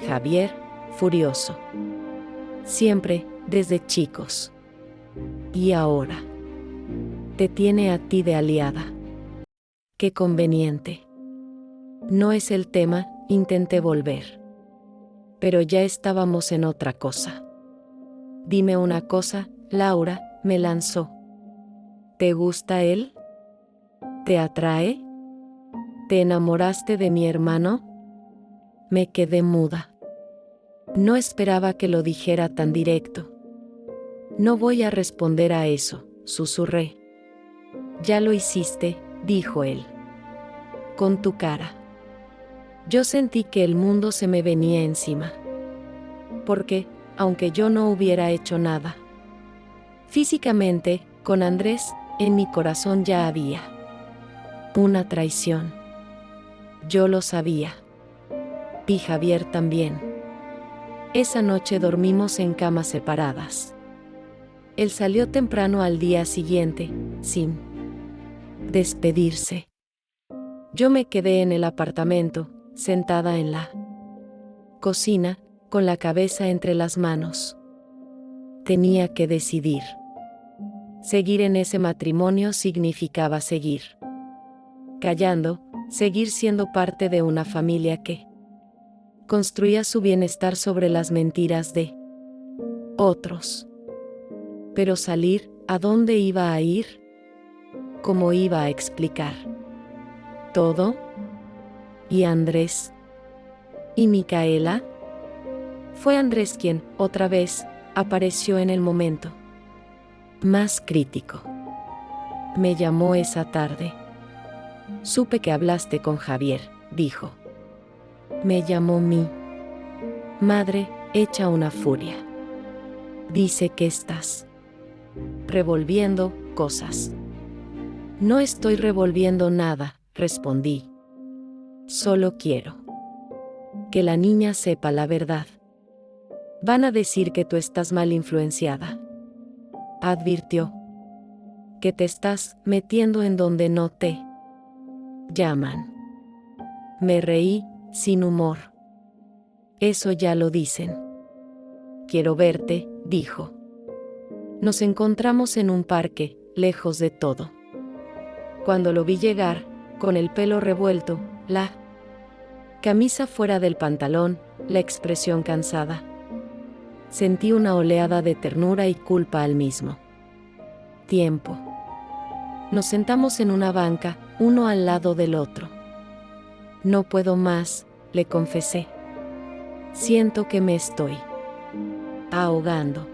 Javier, furioso. Siempre, desde chicos. Y ahora te tiene a ti de aliada. Qué conveniente. No es el tema, intenté volver. Pero ya estábamos en otra cosa. Dime una cosa, Laura, me lanzó. ¿Te gusta él? ¿Te atrae? ¿Te enamoraste de mi hermano? Me quedé muda. No esperaba que lo dijera tan directo. No voy a responder a eso, susurré. Ya lo hiciste, dijo él. Con tu cara. Yo sentí que el mundo se me venía encima. Porque, aunque yo no hubiera hecho nada, físicamente, con Andrés, en mi corazón ya había una traición. Yo lo sabía. Y Javier también. Esa noche dormimos en camas separadas. Él salió temprano al día siguiente, sin despedirse. Yo me quedé en el apartamento, sentada en la cocina, con la cabeza entre las manos. Tenía que decidir. Seguir en ese matrimonio significaba seguir callando, seguir siendo parte de una familia que construía su bienestar sobre las mentiras de otros. Pero salir, ¿a dónde iba a ir? ¿Cómo iba a explicar todo? ¿Y Andrés? ¿Y Micaela? Fue Andrés quien, otra vez, apareció en el momento más crítico. Me llamó esa tarde. Supe que hablaste con Javier, dijo. Me llamó mi madre, hecha una furia. Dice que estás revolviendo cosas. No estoy revolviendo nada, respondí. Solo quiero que la niña sepa la verdad. Van a decir que tú estás mal influenciada, advirtió. Que te estás metiendo en donde no te llaman. Me reí, sin humor. Eso ya lo dicen. Quiero verte, dijo. Nos encontramos en un parque, lejos de todo. Cuando lo vi llegar, con el pelo revuelto, la camisa fuera del pantalón, la expresión cansada, sentí una oleada de ternura y culpa al mismo tiempo. Nos sentamos en una banca, uno al lado del otro. No puedo más, le confesé. Siento que me estoy ahogando.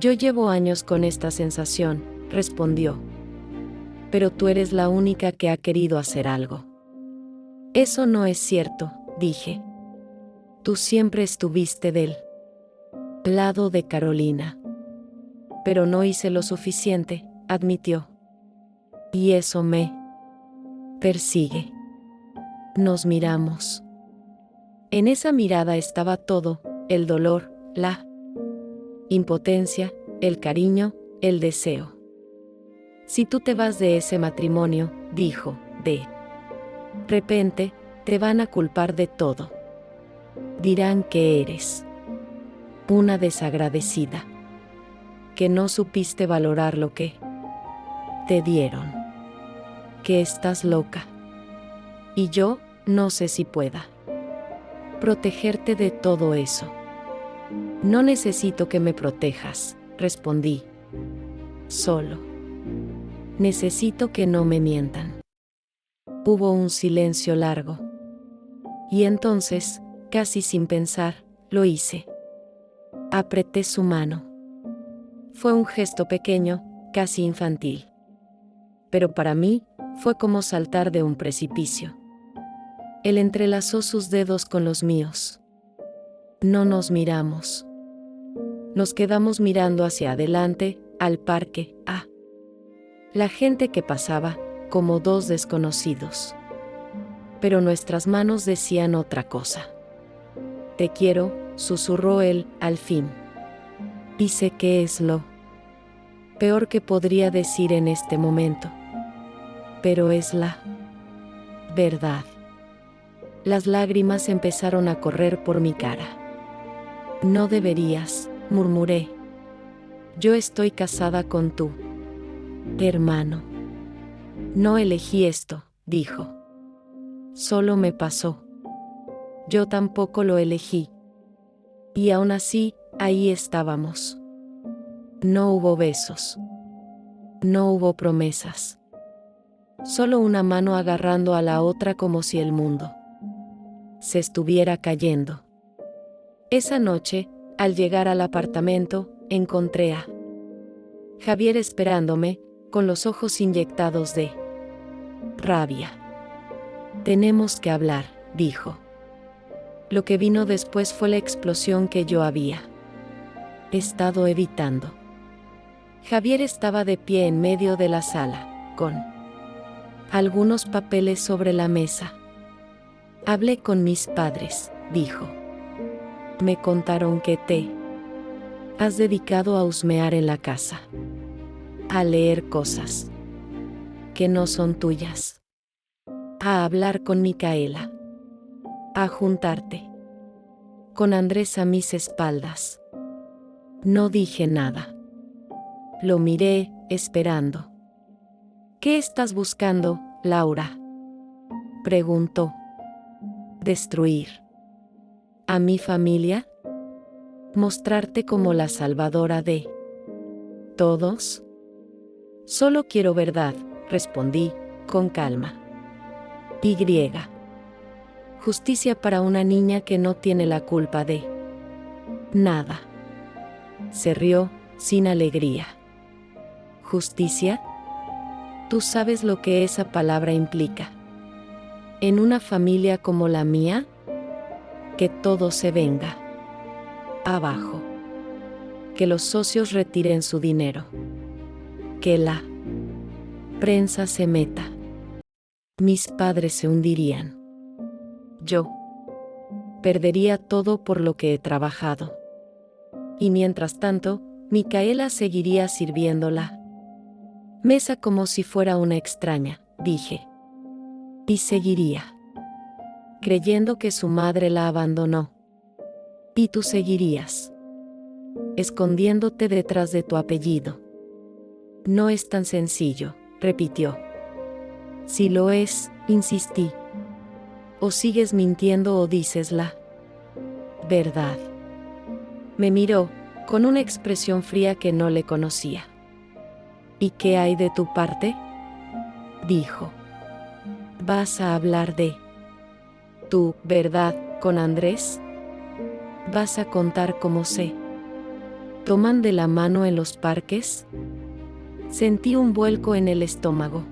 Yo llevo años con esta sensación, respondió. Pero tú eres la única que ha querido hacer algo. Eso no es cierto, dije. Tú siempre estuviste del lado de Carolina. Pero no hice lo suficiente, admitió. Y eso me persigue. Nos miramos. En esa mirada estaba todo, el dolor, la impotencia, el cariño, el deseo. Si tú te vas de ese matrimonio, dijo, de repente, te van a culpar de todo. Dirán que eres una desagradecida, que no supiste valorar lo que te dieron, que estás loca. Y yo, no sé si pueda protegerte de todo eso. No necesito que me protejas, respondí. Solo necesito que no me mientan. Hubo un silencio largo. Y entonces, casi sin pensar, lo hice. Apreté su mano. Fue un gesto pequeño, casi infantil. Pero para mí, fue como saltar de un precipicio. Él entrelazó sus dedos con los míos. No nos miramos. Nos quedamos mirando hacia adelante, al parque, a la gente que pasaba, como dos desconocidos. Pero nuestras manos decían otra cosa. Te quiero, susurró él, al fin. Y sé que es lo peor que podría decir en este momento. Pero es la verdad. Las lágrimas empezaron a correr por mi cara. No deberías, murmuré. Yo estoy casada con tu hermano. No elegí esto, dijo. Solo me pasó. Yo tampoco lo elegí. Y aún así, ahí estábamos. No hubo besos. No hubo promesas. Solo una mano agarrando a la otra como si el mundo se estuviera cayendo. Esa noche, al llegar al apartamento, encontré a Javier esperándome, con los ojos inyectados de rabia. Tenemos que hablar, dijo. Lo que vino después fue la explosión que yo había estado evitando. Javier estaba de pie en medio de la sala, con algunos papeles sobre la mesa. Hablé con mis padres, dijo. Me contaron que te has dedicado a husmear en la casa, a leer cosas que no son tuyas, a hablar con Micaela, a juntarte con Andrés a mis espaldas. No dije nada. Lo miré, esperando. ¿Qué estás buscando, Laura?, preguntó. ¿Destruir a mi familia? ¿Mostrarte como la salvadora de todos? Solo quiero verdad, respondí, con calma. Y. Justicia para una niña que no tiene la culpa de nada. Se rió, sin alegría. ¿Justicia? Tú sabes lo que esa palabra implica. En una familia como la mía, que todo se venga abajo. Que los socios retiren su dinero. Que la prensa se meta. Mis padres se hundirían. Yo perdería todo por lo que he trabajado. Y mientras tanto, Micaela seguiría sirviendo la mesa como si fuera una extraña, dije. Y seguiría creyendo que su madre la abandonó. Y tú seguirías escondiéndote detrás de tu apellido. No es tan sencillo, repitió. Si lo es, insistí. O sigues mintiendo o dices la verdad. Me miró, con una expresión fría que no le conocía. ¿Y qué hay de tu parte?, dijo. ¿Vas a hablar de tu verdad con Andrés? ¿Vas a contar cómo se toman de la mano en los parques? Sentí un vuelco en el estómago.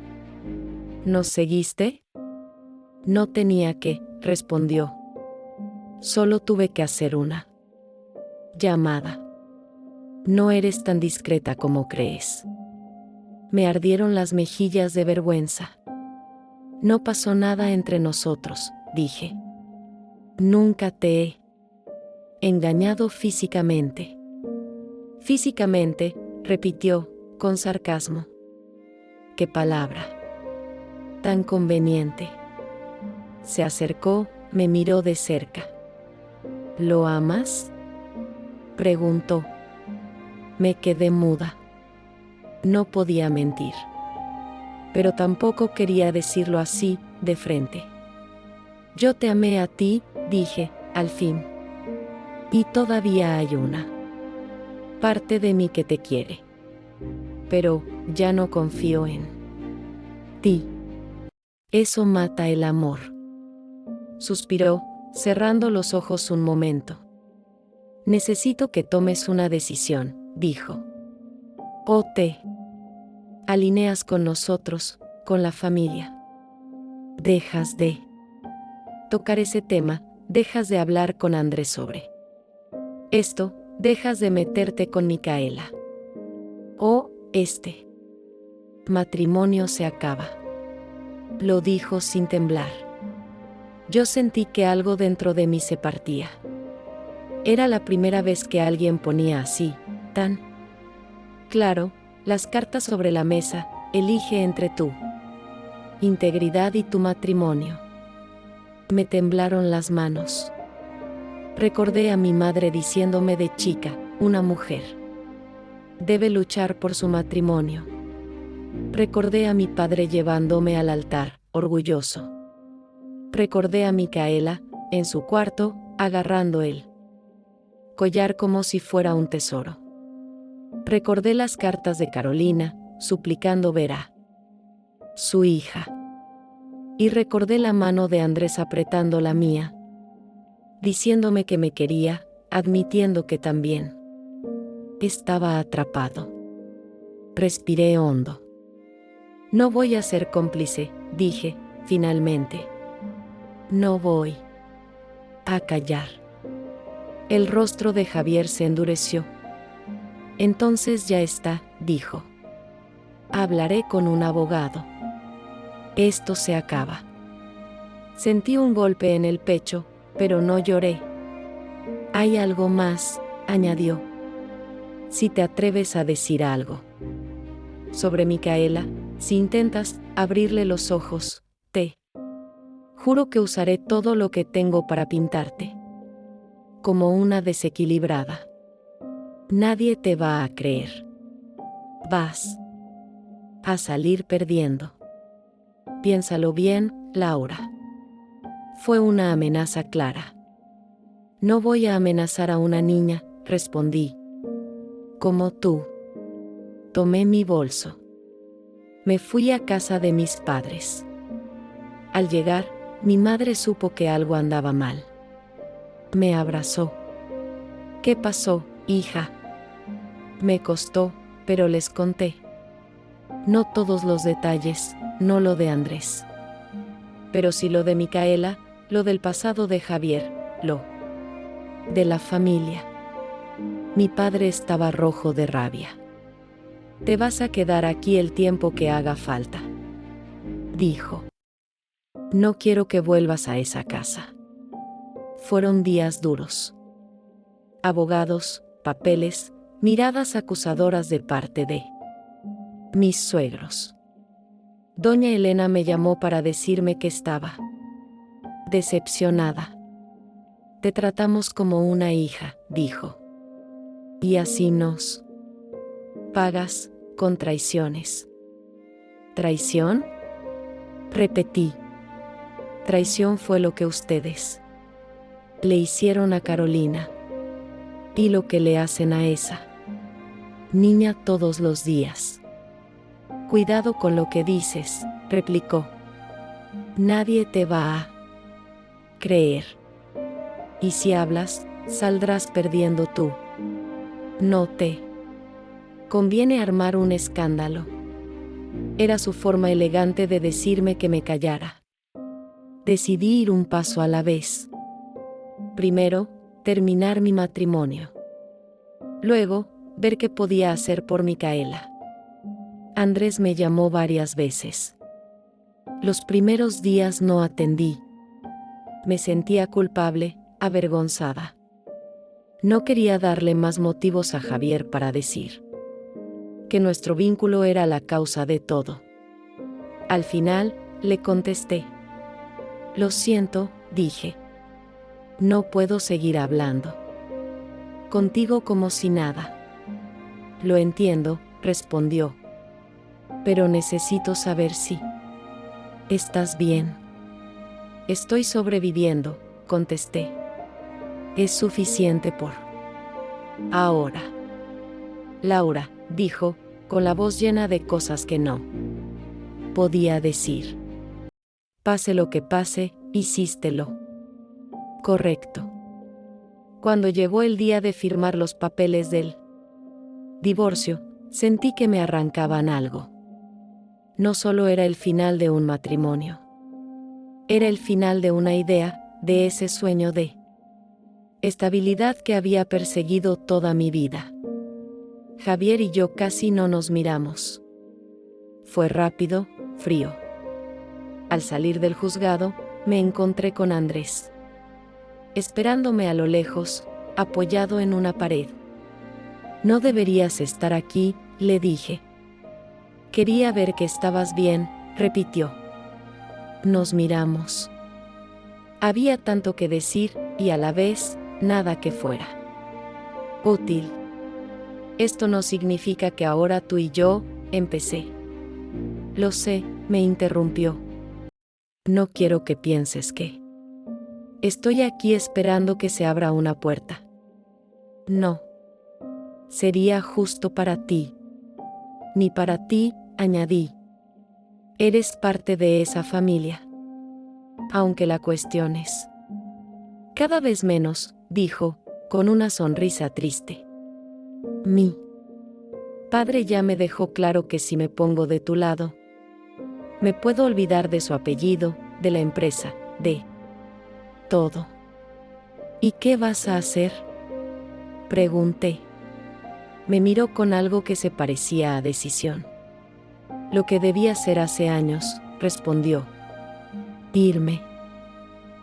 ¿Nos seguiste? No tenía que, respondió. Solo tuve que hacer una llamada. No eres tan discreta como crees. Me ardieron las mejillas de vergüenza. No pasó nada entre nosotros, dije. Nunca te he engañado físicamente. Físicamente, repitió, con sarcasmo. ¿Qué palabra tan conveniente? Se acercó, me miró de cerca. ¿Lo amas?, preguntó. Me quedé muda. No podía mentir. Pero tampoco quería decirlo así, de frente. Yo te amé a ti, dije, al fin. Y todavía hay una parte de mí que te quiere. Pero ya no confío en ti. Eso mata el amor. Suspiró, cerrando los ojos un momento. Necesito que tomes una decisión, dijo. O te alineas con nosotros, con la familia. Dejas de tocar ese tema, dejas de hablar con Andrés sobre esto, dejas de meterte con Micaela. O este matrimonio se acaba. Lo dijo sin temblar. Yo sentí que algo dentro de mí se partía. Era la primera vez que alguien ponía así, tan claro, las cartas sobre la mesa: elige entre tu integridad y tu matrimonio. Me temblaron las manos. Recordé a mi madre diciéndome de chica, una mujer debe luchar por su matrimonio. Recordé a mi padre llevándome al altar, orgulloso. Recordé a Micaela, en su cuarto, agarrando el collar como si fuera un tesoro. Recordé las cartas de Carolina, suplicando ver a su hija. Y recordé la mano de Andrés apretando la mía, diciéndome que me quería, admitiendo que también estaba atrapado. Respiré hondo. No voy a ser cómplice, dije, finalmente. No voy a callar. El rostro de Javier se endureció. Entonces ya está, dijo. Hablaré con un abogado. Esto se acaba. Sentí un golpe en el pecho, pero no lloré. Hay algo más, añadió. Si te atreves a decir algo sobre Micaela, si intentas abrirle los ojos, te juro que usaré todo lo que tengo para pintarte como una desequilibrada. Nadie te va a creer. Vas a salir perdiendo. Piénsalo bien, Laura. Fue una amenaza clara. No voy a amenazar a una niña, respondí. Como tú. Tomé mi bolso. Me fui a casa de mis padres. Al llegar, mi madre supo que algo andaba mal. Me abrazó. ¿Qué pasó, hija? Me costó, pero les conté. No todos los detalles, no lo de Andrés. Pero sí lo de Micaela, lo del pasado de Javier, lo de la familia. Mi padre estaba rojo de rabia. Te vas a quedar aquí el tiempo que haga falta, dijo. No quiero que vuelvas a esa casa. Fueron días duros. Abogados, papeles, miradas acusadoras de parte de mis suegros. Doña Elena me llamó para decirme que estaba decepcionada. Te tratamos como una hija, dijo. Y así nos pagas con traiciones. ¿Traición? Repetí. Traición fue lo que ustedes le hicieron a Carolina y lo que le hacen a esa niña todos los días. Cuidado con lo que dices, replicó. Nadie te va a creer. Y si hablas, saldrás perdiendo tú. No te conviene armar un escándalo. Era su forma elegante de decirme que me callara. Decidí ir un paso a la vez. Primero, terminar mi matrimonio. Luego, ver qué podía hacer por Micaela. Andrés me llamó varias veces. Los primeros días no atendí. Me sentía culpable, avergonzada. No quería darle más motivos a Javier para decir que nuestro vínculo era la causa de todo. Al final, le contesté. Lo siento, dije. No puedo seguir hablando contigo como si nada. Lo entiendo, respondió. Pero necesito saber si estás bien. Estoy sobreviviendo, contesté. Es suficiente por ahora. Laura, dijo, con la voz llena de cosas que no podía decir. Pase lo que pase, hicístelo correcto. Cuando llegó el día de firmar los papeles del divorcio, sentí que me arrancaban algo. No solo era el final de un matrimonio. Era el final de una idea, de ese sueño de estabilidad que había perseguido toda mi vida. Javier y yo casi no nos miramos. Fue rápido, frío. Al salir del juzgado, me encontré con Andrés, esperándome a lo lejos, apoyado en una pared. No deberías estar aquí, le dije. Quería ver que estabas bien, repitió. Nos miramos. Había tanto que decir, y a la vez, nada que fuera útil. Esto no significa que ahora tú y yo, empecé. Lo sé, me interrumpió. No quiero que pienses que estoy aquí esperando que se abra una puerta. No. Sería justo para ti. Ni para ti, añadí. Eres parte de esa familia. Aunque la cuestiones. Cada vez menos, dijo, con una sonrisa triste. Mi padre ya me dejó claro que si me pongo de tu lado, me puedo olvidar de su apellido, de la empresa, de todo. ¿Y qué vas a hacer? Pregunté. Me miró con algo que se parecía a decisión. Lo que debía hacer hace años, respondió. Irme.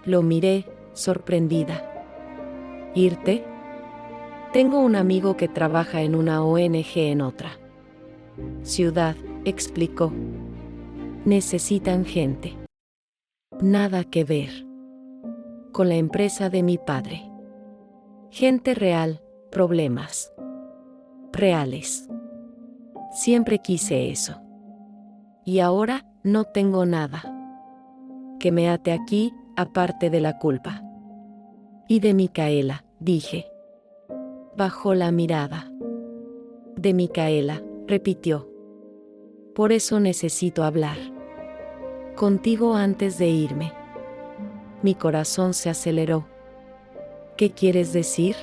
Lo miré, sorprendida. ¿Irte? Tengo un amigo que trabaja en una ONG en otra ciudad, explicó. Necesitan gente. Nada que ver con la empresa de mi padre. Gente real, problemas reales. Siempre quise eso. Y ahora no tengo nada que me ate aquí, aparte de la culpa. Y de Micaela, dije. Bajó la mirada. De Micaela, repitió. Por eso necesito hablar contigo antes de irme. Mi corazón se aceleró. ¿Qué quieres decir?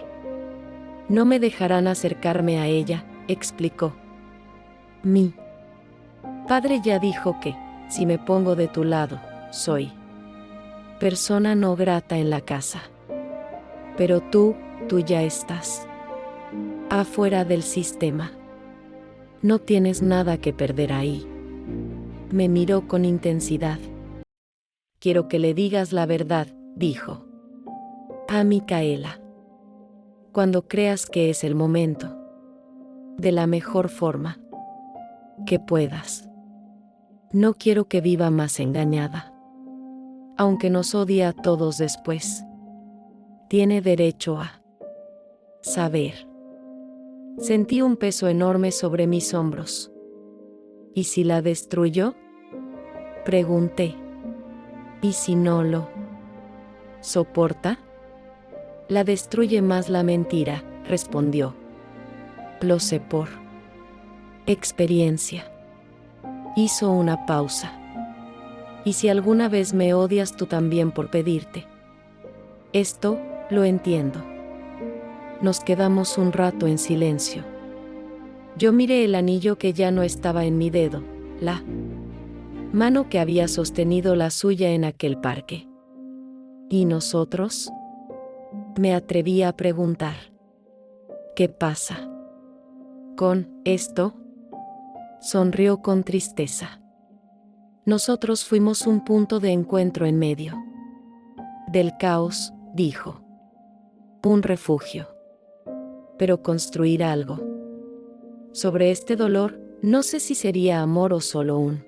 No me dejarán acercarme a ella, explicó. Mi padre ya dijo que, si me pongo de tu lado, soy persona no grata en la casa. Pero tú ya estás afuera del sistema. No tienes nada que perder ahí. Me miró con intensidad. Quiero que le digas la verdad, dijo. A Micaela. Cuando creas que es el momento. De la mejor forma. Que puedas. No quiero que viva más engañada. Aunque nos odie a todos después. Tiene derecho a saber. Sentí un peso enorme sobre mis hombros. ¿Y si la destruyó? Pregunté. ¿Y si no lo soporta? La destruye más la mentira, respondió. Lo sé por experiencia. Hizo una pausa. ¿Y si alguna vez me odias tú también por pedirte? Esto, lo entiendo. Nos quedamos un rato en silencio. Yo miré el anillo que ya no estaba en mi dedo, la mano que había sostenido la suya en aquel parque. ¿Y nosotros? Me atreví a preguntar. ¿Qué pasa con esto? Sonrió con tristeza. Nosotros fuimos un punto de encuentro en medio del caos, dijo. Un refugio. Pero construir algo. Sobre este dolor, no sé si sería amor o solo un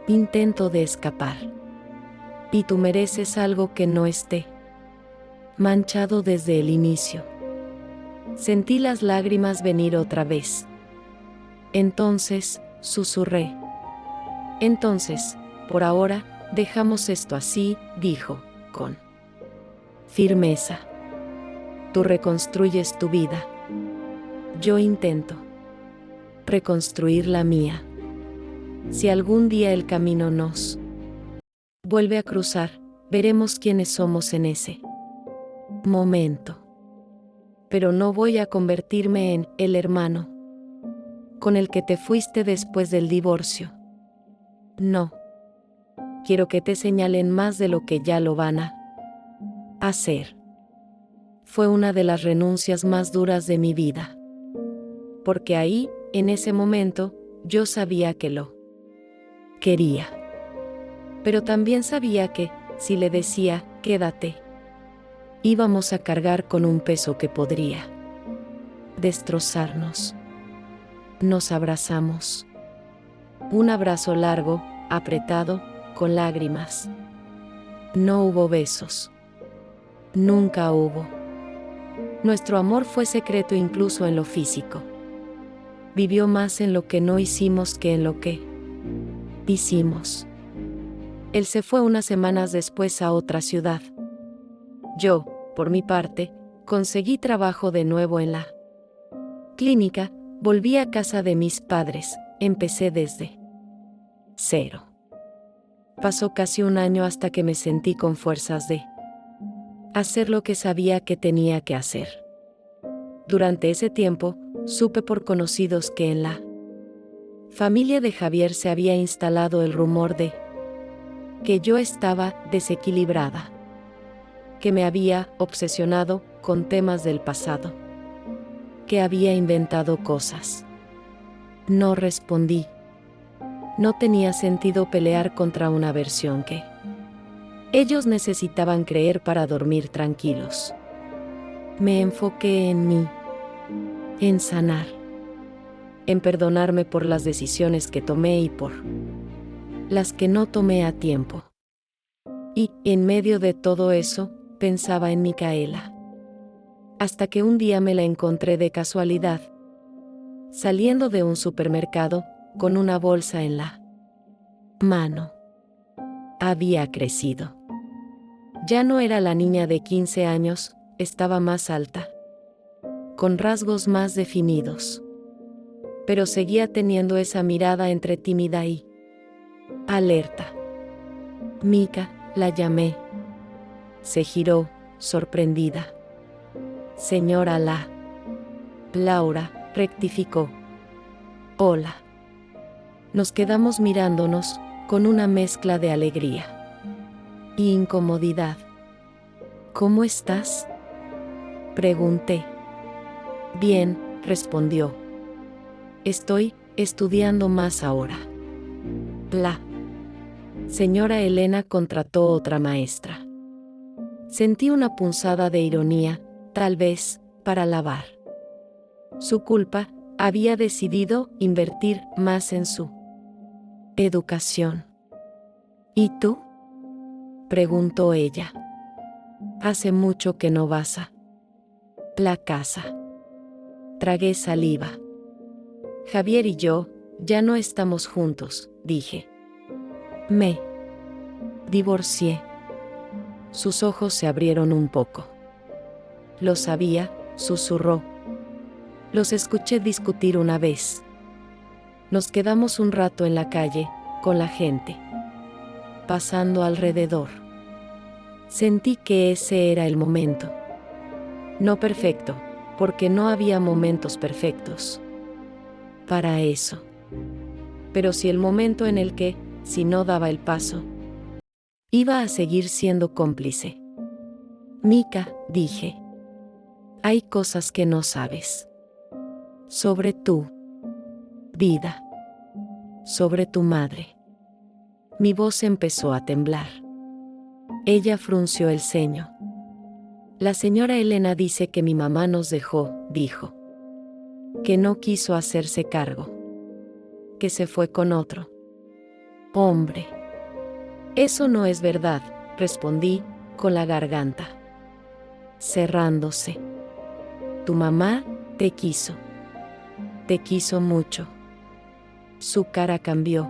intento de escapar. Y tú mereces algo que no esté manchado desde el inicio. Sentí las lágrimas venir otra vez. Entonces, susurré. Entonces, por ahora, dejamos esto así, dijo, con firmeza. Tú reconstruyes tu vida. Yo intento reconstruir la mía. Si algún día el camino nos vuelve a cruzar, veremos quiénes somos en ese momento. Pero no voy a convertirme en el hermano con el que te fuiste después del divorcio. No. Quiero que te señalen más de lo que ya lo van a hacer. Fue una de las renuncias más duras de mi vida. Porque ahí, en ese momento, yo sabía que lo quería. Pero también sabía que, si le decía, quédate, íbamos a cargar con un peso que podría destrozarnos. Nos abrazamos. Un abrazo largo, apretado, con lágrimas. No hubo besos. Nunca hubo. Nuestro amor fue secreto incluso en lo físico. Vivió más en lo que no hicimos que en lo que hicimos. Él se fue unas semanas después a otra ciudad. Yo, por mi parte, conseguí trabajo de nuevo en la clínica, volví a casa de mis padres, empecé desde cero. Pasó casi un año hasta que me sentí con fuerzas de hacer lo que sabía que tenía que hacer. Durante ese tiempo, supe por conocidos que en la familia de Javier se había instalado el rumor de que yo estaba desequilibrada, que me había obsesionado con temas del pasado, que había inventado cosas. No respondí. No tenía sentido pelear contra una versión que ellos necesitaban creer para dormir tranquilos. Me enfoqué en mí, en sanar, en perdonarme por las decisiones que tomé y por las que no tomé a tiempo. Y, en medio de todo eso, pensaba en Micaela. Hasta que un día me la encontré de casualidad, saliendo de un supermercado, con una bolsa en la mano. Había crecido. Ya no era la niña de 15 años, estaba más alta, con rasgos más definidos. Pero seguía teniendo esa mirada entre tímida y alerta. Mica, la llamé. Se giró, sorprendida. Señora Laura, rectificó. Hola. Nos quedamos mirándonos, con una mezcla de alegría y incomodidad. ¿Cómo estás?, pregunté. Bien, respondió. Estoy estudiando más ahora. La señora Elena contrató otra maestra. Sentí una punzada de ironía, tal vez, para lavar. Su culpa, había decidido invertir más en su educación. ¿Y tú?, preguntó ella. Hace mucho que no vas a la casa. Tragué saliva. Javier y yo ya no estamos juntos, dije. Me divorcié. Sus ojos se abrieron un poco. Lo sabía, susurró. Los escuché discutir una vez. Nos quedamos un rato en la calle, con la gente pasando alrededor. Sentí que ese era el momento. No perfecto, porque no había momentos perfectos para eso. Pero sí el momento en el que, si no daba el paso, iba a seguir siendo cómplice. Mica, dije. Hay cosas que no sabes. Sobre tu vida. Sobre tu madre. Mi voz empezó a temblar. Ella frunció el ceño. La señora Elena dice que mi mamá nos dejó, dijo. Que no quiso hacerse cargo. Que se fue con otro hombre. Eso no es verdad, respondí, con la garganta cerrándose. Tu mamá te quiso. Te quiso mucho. Su cara cambió.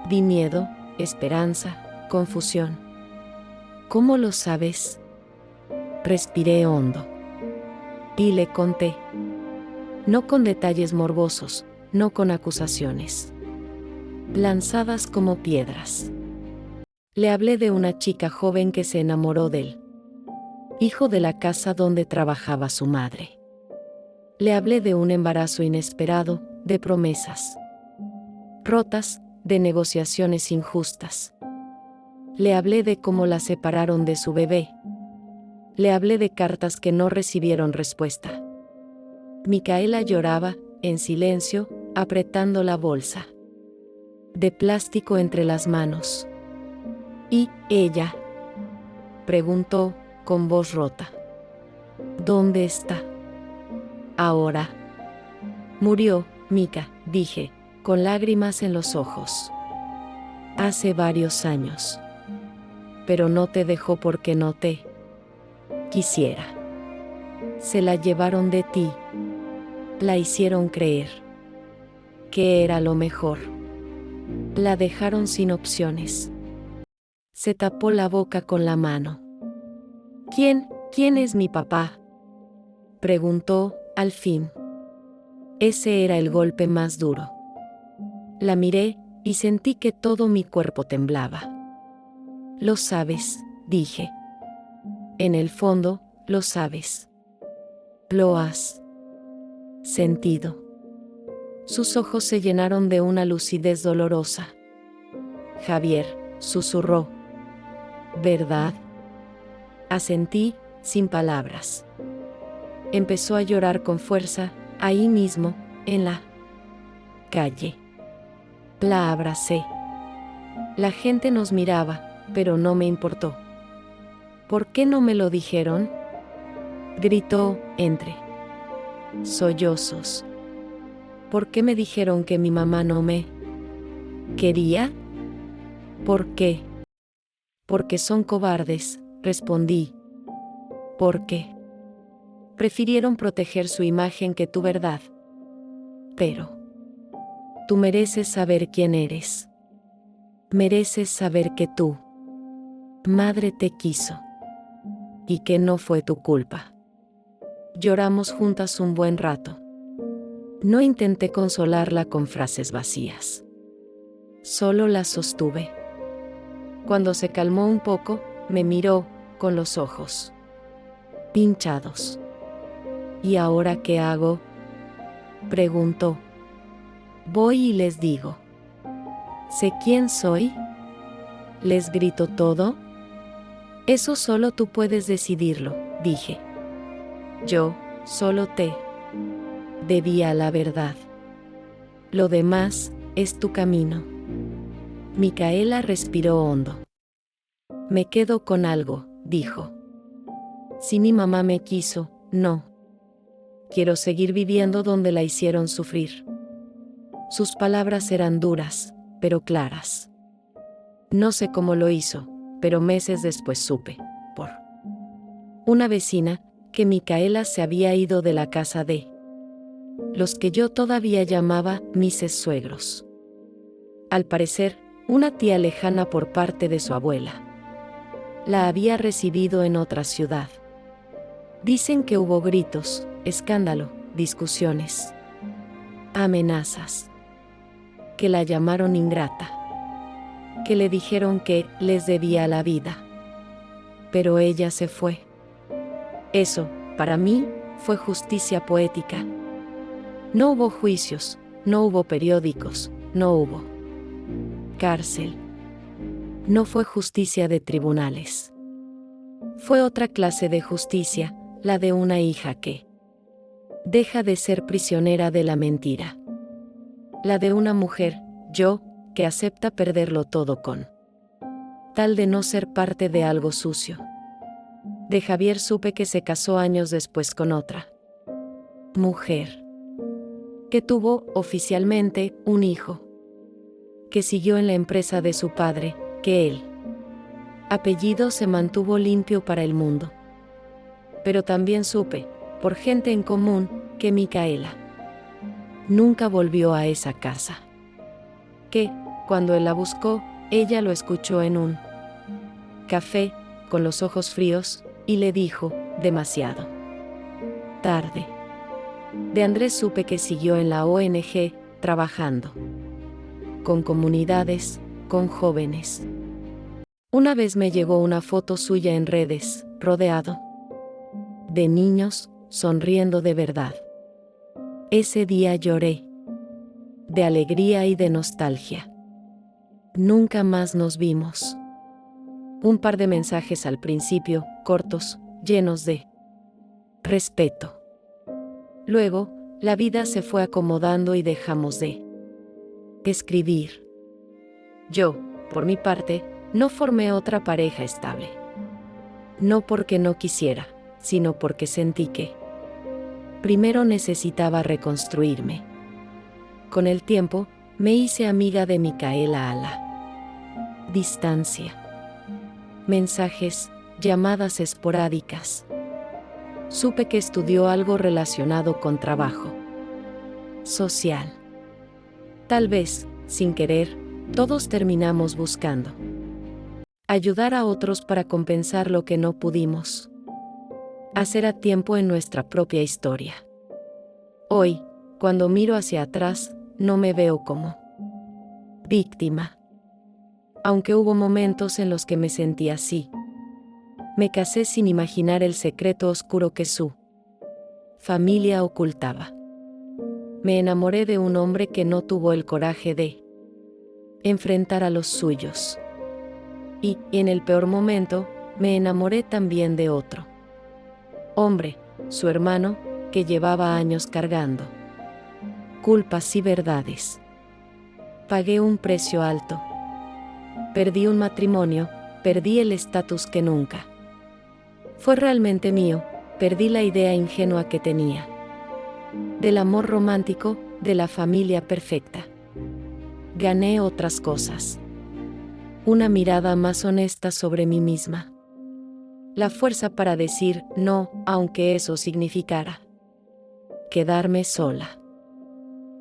Vi miedo, esperanza, confusión. ¿Cómo lo sabes? Respiré hondo. Y le conté. No con detalles morbosos, no con acusaciones lanzadas como piedras. Le hablé de una chica joven que se enamoró de él, hijo de la casa donde trabajaba su madre. Le hablé de un embarazo inesperado, de promesas rotas, de negociaciones injustas. Le hablé de cómo la separaron de su bebé. Le hablé de cartas que no recibieron respuesta. Micaela lloraba, en silencio, apretando la bolsa de plástico entre las manos. ¿Y ella?, preguntó, con voz rota. ¿Dónde está ahora? Murió, Mica, dije, con lágrimas en los ojos. Hace varios años. Pero no te dejó porque no te quisiera. Se la llevaron de ti. La hicieron creer que era lo mejor. La dejaron sin opciones. Se tapó la boca con la mano. ¿Quién es mi papá?, preguntó, al fin. Ese era el golpe más duro. La miré, y sentí que todo mi cuerpo temblaba. Lo sabes, dije. En el fondo, lo sabes. Lo has sentido. Sus ojos se llenaron de una lucidez dolorosa. Javier, susurró. ¿Verdad? Asentí, sin palabras. Empezó a llorar con fuerza, ahí mismo, en la calle. La abracé. La gente nos miraba, pero no me importó. ¿Por qué no me lo dijeron?, gritó, entre sollozos. ¿Por qué me dijeron que mi mamá no me quería? ¿Por qué? Porque son cobardes, respondí. ¿Por qué? Prefirieron proteger su imagen que tu verdad. Pero tú mereces saber quién eres. Mereces saber que tu madre te quiso. Y que no fue tu culpa. Lloramos juntas un buen rato. No intenté consolarla con frases vacías. Solo la sostuve. Cuando se calmó un poco, me miró, con los ojos pinchados. ¿Y ahora qué hago?, preguntó. Voy y les digo. ¿Sé quién soy? ¿Les grito todo? Eso solo tú puedes decidirlo, dije. Yo, solo te debía la verdad. Lo demás es tu camino. Micaela respiró hondo. Me quedo con algo, dijo. Si mi mamá me quiso, no. Quiero seguir viviendo donde la hicieron sufrir. Sus palabras eran duras, pero claras. No sé cómo lo hizo, pero meses después supe, por una vecina, que Micaela se había ido de la casa de los que yo todavía llamaba mis suegros. Al parecer, una tía lejana por parte de su abuela. La había recibido en otra ciudad. Dicen que hubo gritos, escándalo, discusiones, amenazas. Que la llamaron ingrata. Que le dijeron que les debía la vida. Pero ella se fue. Eso, para mí, fue justicia poética. No hubo juicios, no hubo periódicos, no hubo cárcel. No fue justicia de tribunales. Fue otra clase de justicia, la de una hija que deja de ser prisionera de la mentira. La de una mujer, yo, que acepta perderlo todo con tal de no ser parte de algo sucio. De Javier supe que se casó años después con otra mujer. Que tuvo, oficialmente, un hijo. Que siguió en la empresa de su padre, que el apellido se mantuvo limpio para el mundo. Pero también supe, por gente en común, que Micaela nunca volvió a esa casa. Que, cuando él la buscó, ella lo escuchó en un café, con los ojos fríos, y le dijo, demasiado tarde. De Andrés supe que siguió en la ONG, trabajando con comunidades, con jóvenes. Una vez me llegó una foto suya en redes, rodeado de niños, sonriendo de verdad. Ese día lloré, de alegría y de nostalgia. Nunca más nos vimos. Un par de mensajes al principio, cortos, llenos de respeto. Luego, la vida se fue acomodando y dejamos de escribir. Yo, por mi parte, no formé otra pareja estable. No porque no quisiera, sino porque sentí que primero necesitaba reconstruirme. Con el tiempo, me hice amiga de Micaela a la distancia. Mensajes, llamadas esporádicas. Supe que estudió algo relacionado con trabajo social. Tal vez, sin querer, todos terminamos buscando ayudar a otros para compensar lo que no pudimos hacer a tiempo en nuestra propia historia. Hoy, cuando miro hacia atrás, no me veo como víctima. Aunque hubo momentos en los que me sentí así. Me casé sin imaginar el secreto oscuro que su familia ocultaba. Me enamoré de un hombre que no tuvo el coraje de enfrentar a los suyos. Y, en el peor momento, me enamoré también de otro hombre, su hermano, que llevaba años cargando culpas y verdades. Pagué un precio alto. Perdí un matrimonio, perdí el estatus que nunca fue realmente mío, perdí la idea ingenua que tenía del amor romántico, de la familia perfecta. Gané otras cosas. Una mirada más honesta sobre mí misma. La fuerza para decir no, aunque eso significara quedarme sola.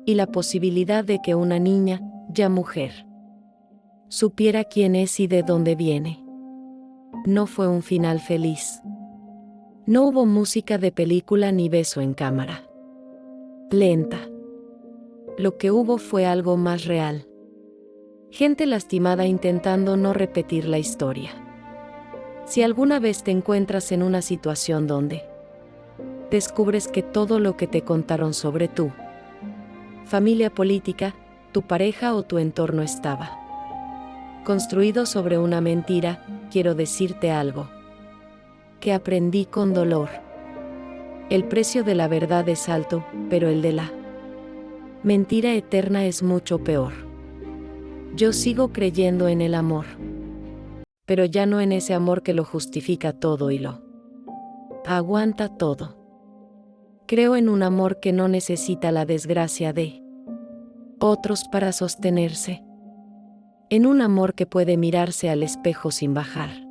Y la posibilidad de que una niña, ya mujer, supiera quién es y de dónde viene. No fue un final feliz. No hubo música de película ni beso en cámara lenta. Lo que hubo fue algo más real. Gente lastimada intentando no repetir la historia. Si alguna vez te encuentras en una situación donde descubres que todo lo que te contaron sobre tu familia política, tu pareja o tu entorno estaba construido sobre una mentira, quiero decirte algo que aprendí con dolor. El precio de la verdad es alto, pero el de la Mentira eterna es mucho peor. Yo sigo creyendo en el amor. Pero ya no en ese amor que lo justifica todo y lo aguanta todo. Creo en un amor que no necesita la desgracia de otros para sostenerse. En un amor que puede mirarse al espejo sin bajar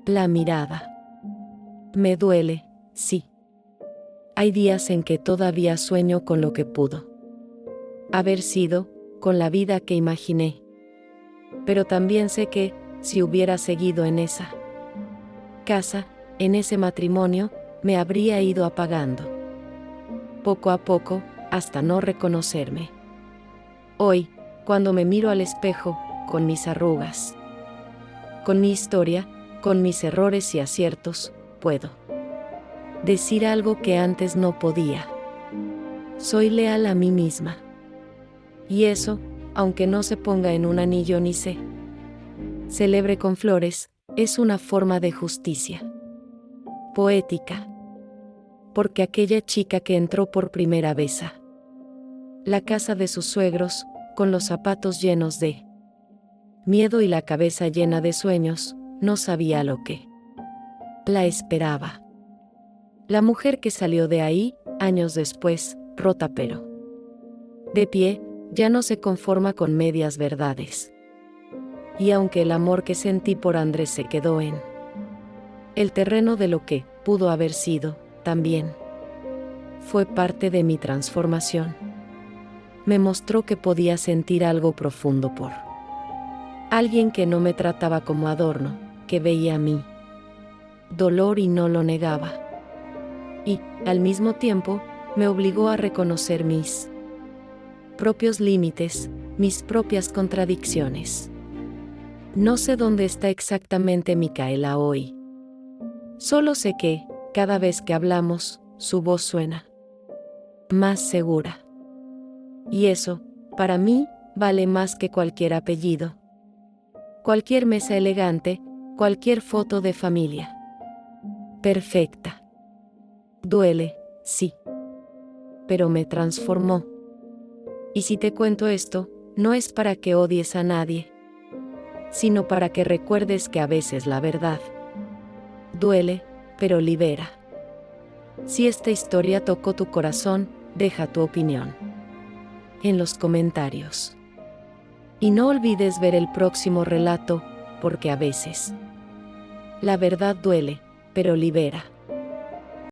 la mirada. Me duele, sí. Hay días en que todavía sueño con lo que pudo haber sido, con la vida que imaginé. Pero también sé que, si hubiera seguido en esa casa, en ese matrimonio, me habría ido apagando. Poco a poco, hasta no reconocerme. Hoy, cuando me miro al espejo, con mis arrugas, con mi historia, con mis errores y aciertos, puedo decir algo que antes no podía. Soy leal a mí misma. Y eso, aunque no se ponga en un anillo ni se celebre con flores, es una forma de justicia poética. Porque aquella chica que entró por primera vez a la casa de sus suegros, con los zapatos llenos de miedo y la cabeza llena de sueños, no sabía lo que la esperaba. La mujer que salió de ahí, años después, rota pero de pie, ya no se conforma con medias verdades. Y aunque el amor que sentí por Andrés se quedó en el terreno de lo que pudo haber sido, también fue parte de mi transformación. Me mostró que podía sentir algo profundo por alguien que no me trataba como adorno, que veía mi dolor y no lo negaba. Y, al mismo tiempo, me obligó a reconocer mis propios límites, mis propias contradicciones. No sé dónde está exactamente Micaela hoy. Solo sé que, cada vez que hablamos, su voz suena más segura. Y eso, para mí, vale más que cualquier apellido. Cualquier mesa elegante, cualquier foto de familia perfecta. Duele, sí. Pero me transformó. Y si te cuento esto, no es para que odies a nadie, sino para que recuerdes que a veces la verdad duele, pero libera. Si esta historia tocó tu corazón, deja tu opinión en los comentarios. Y no olvides ver el próximo relato, porque a veces la verdad duele, pero libera.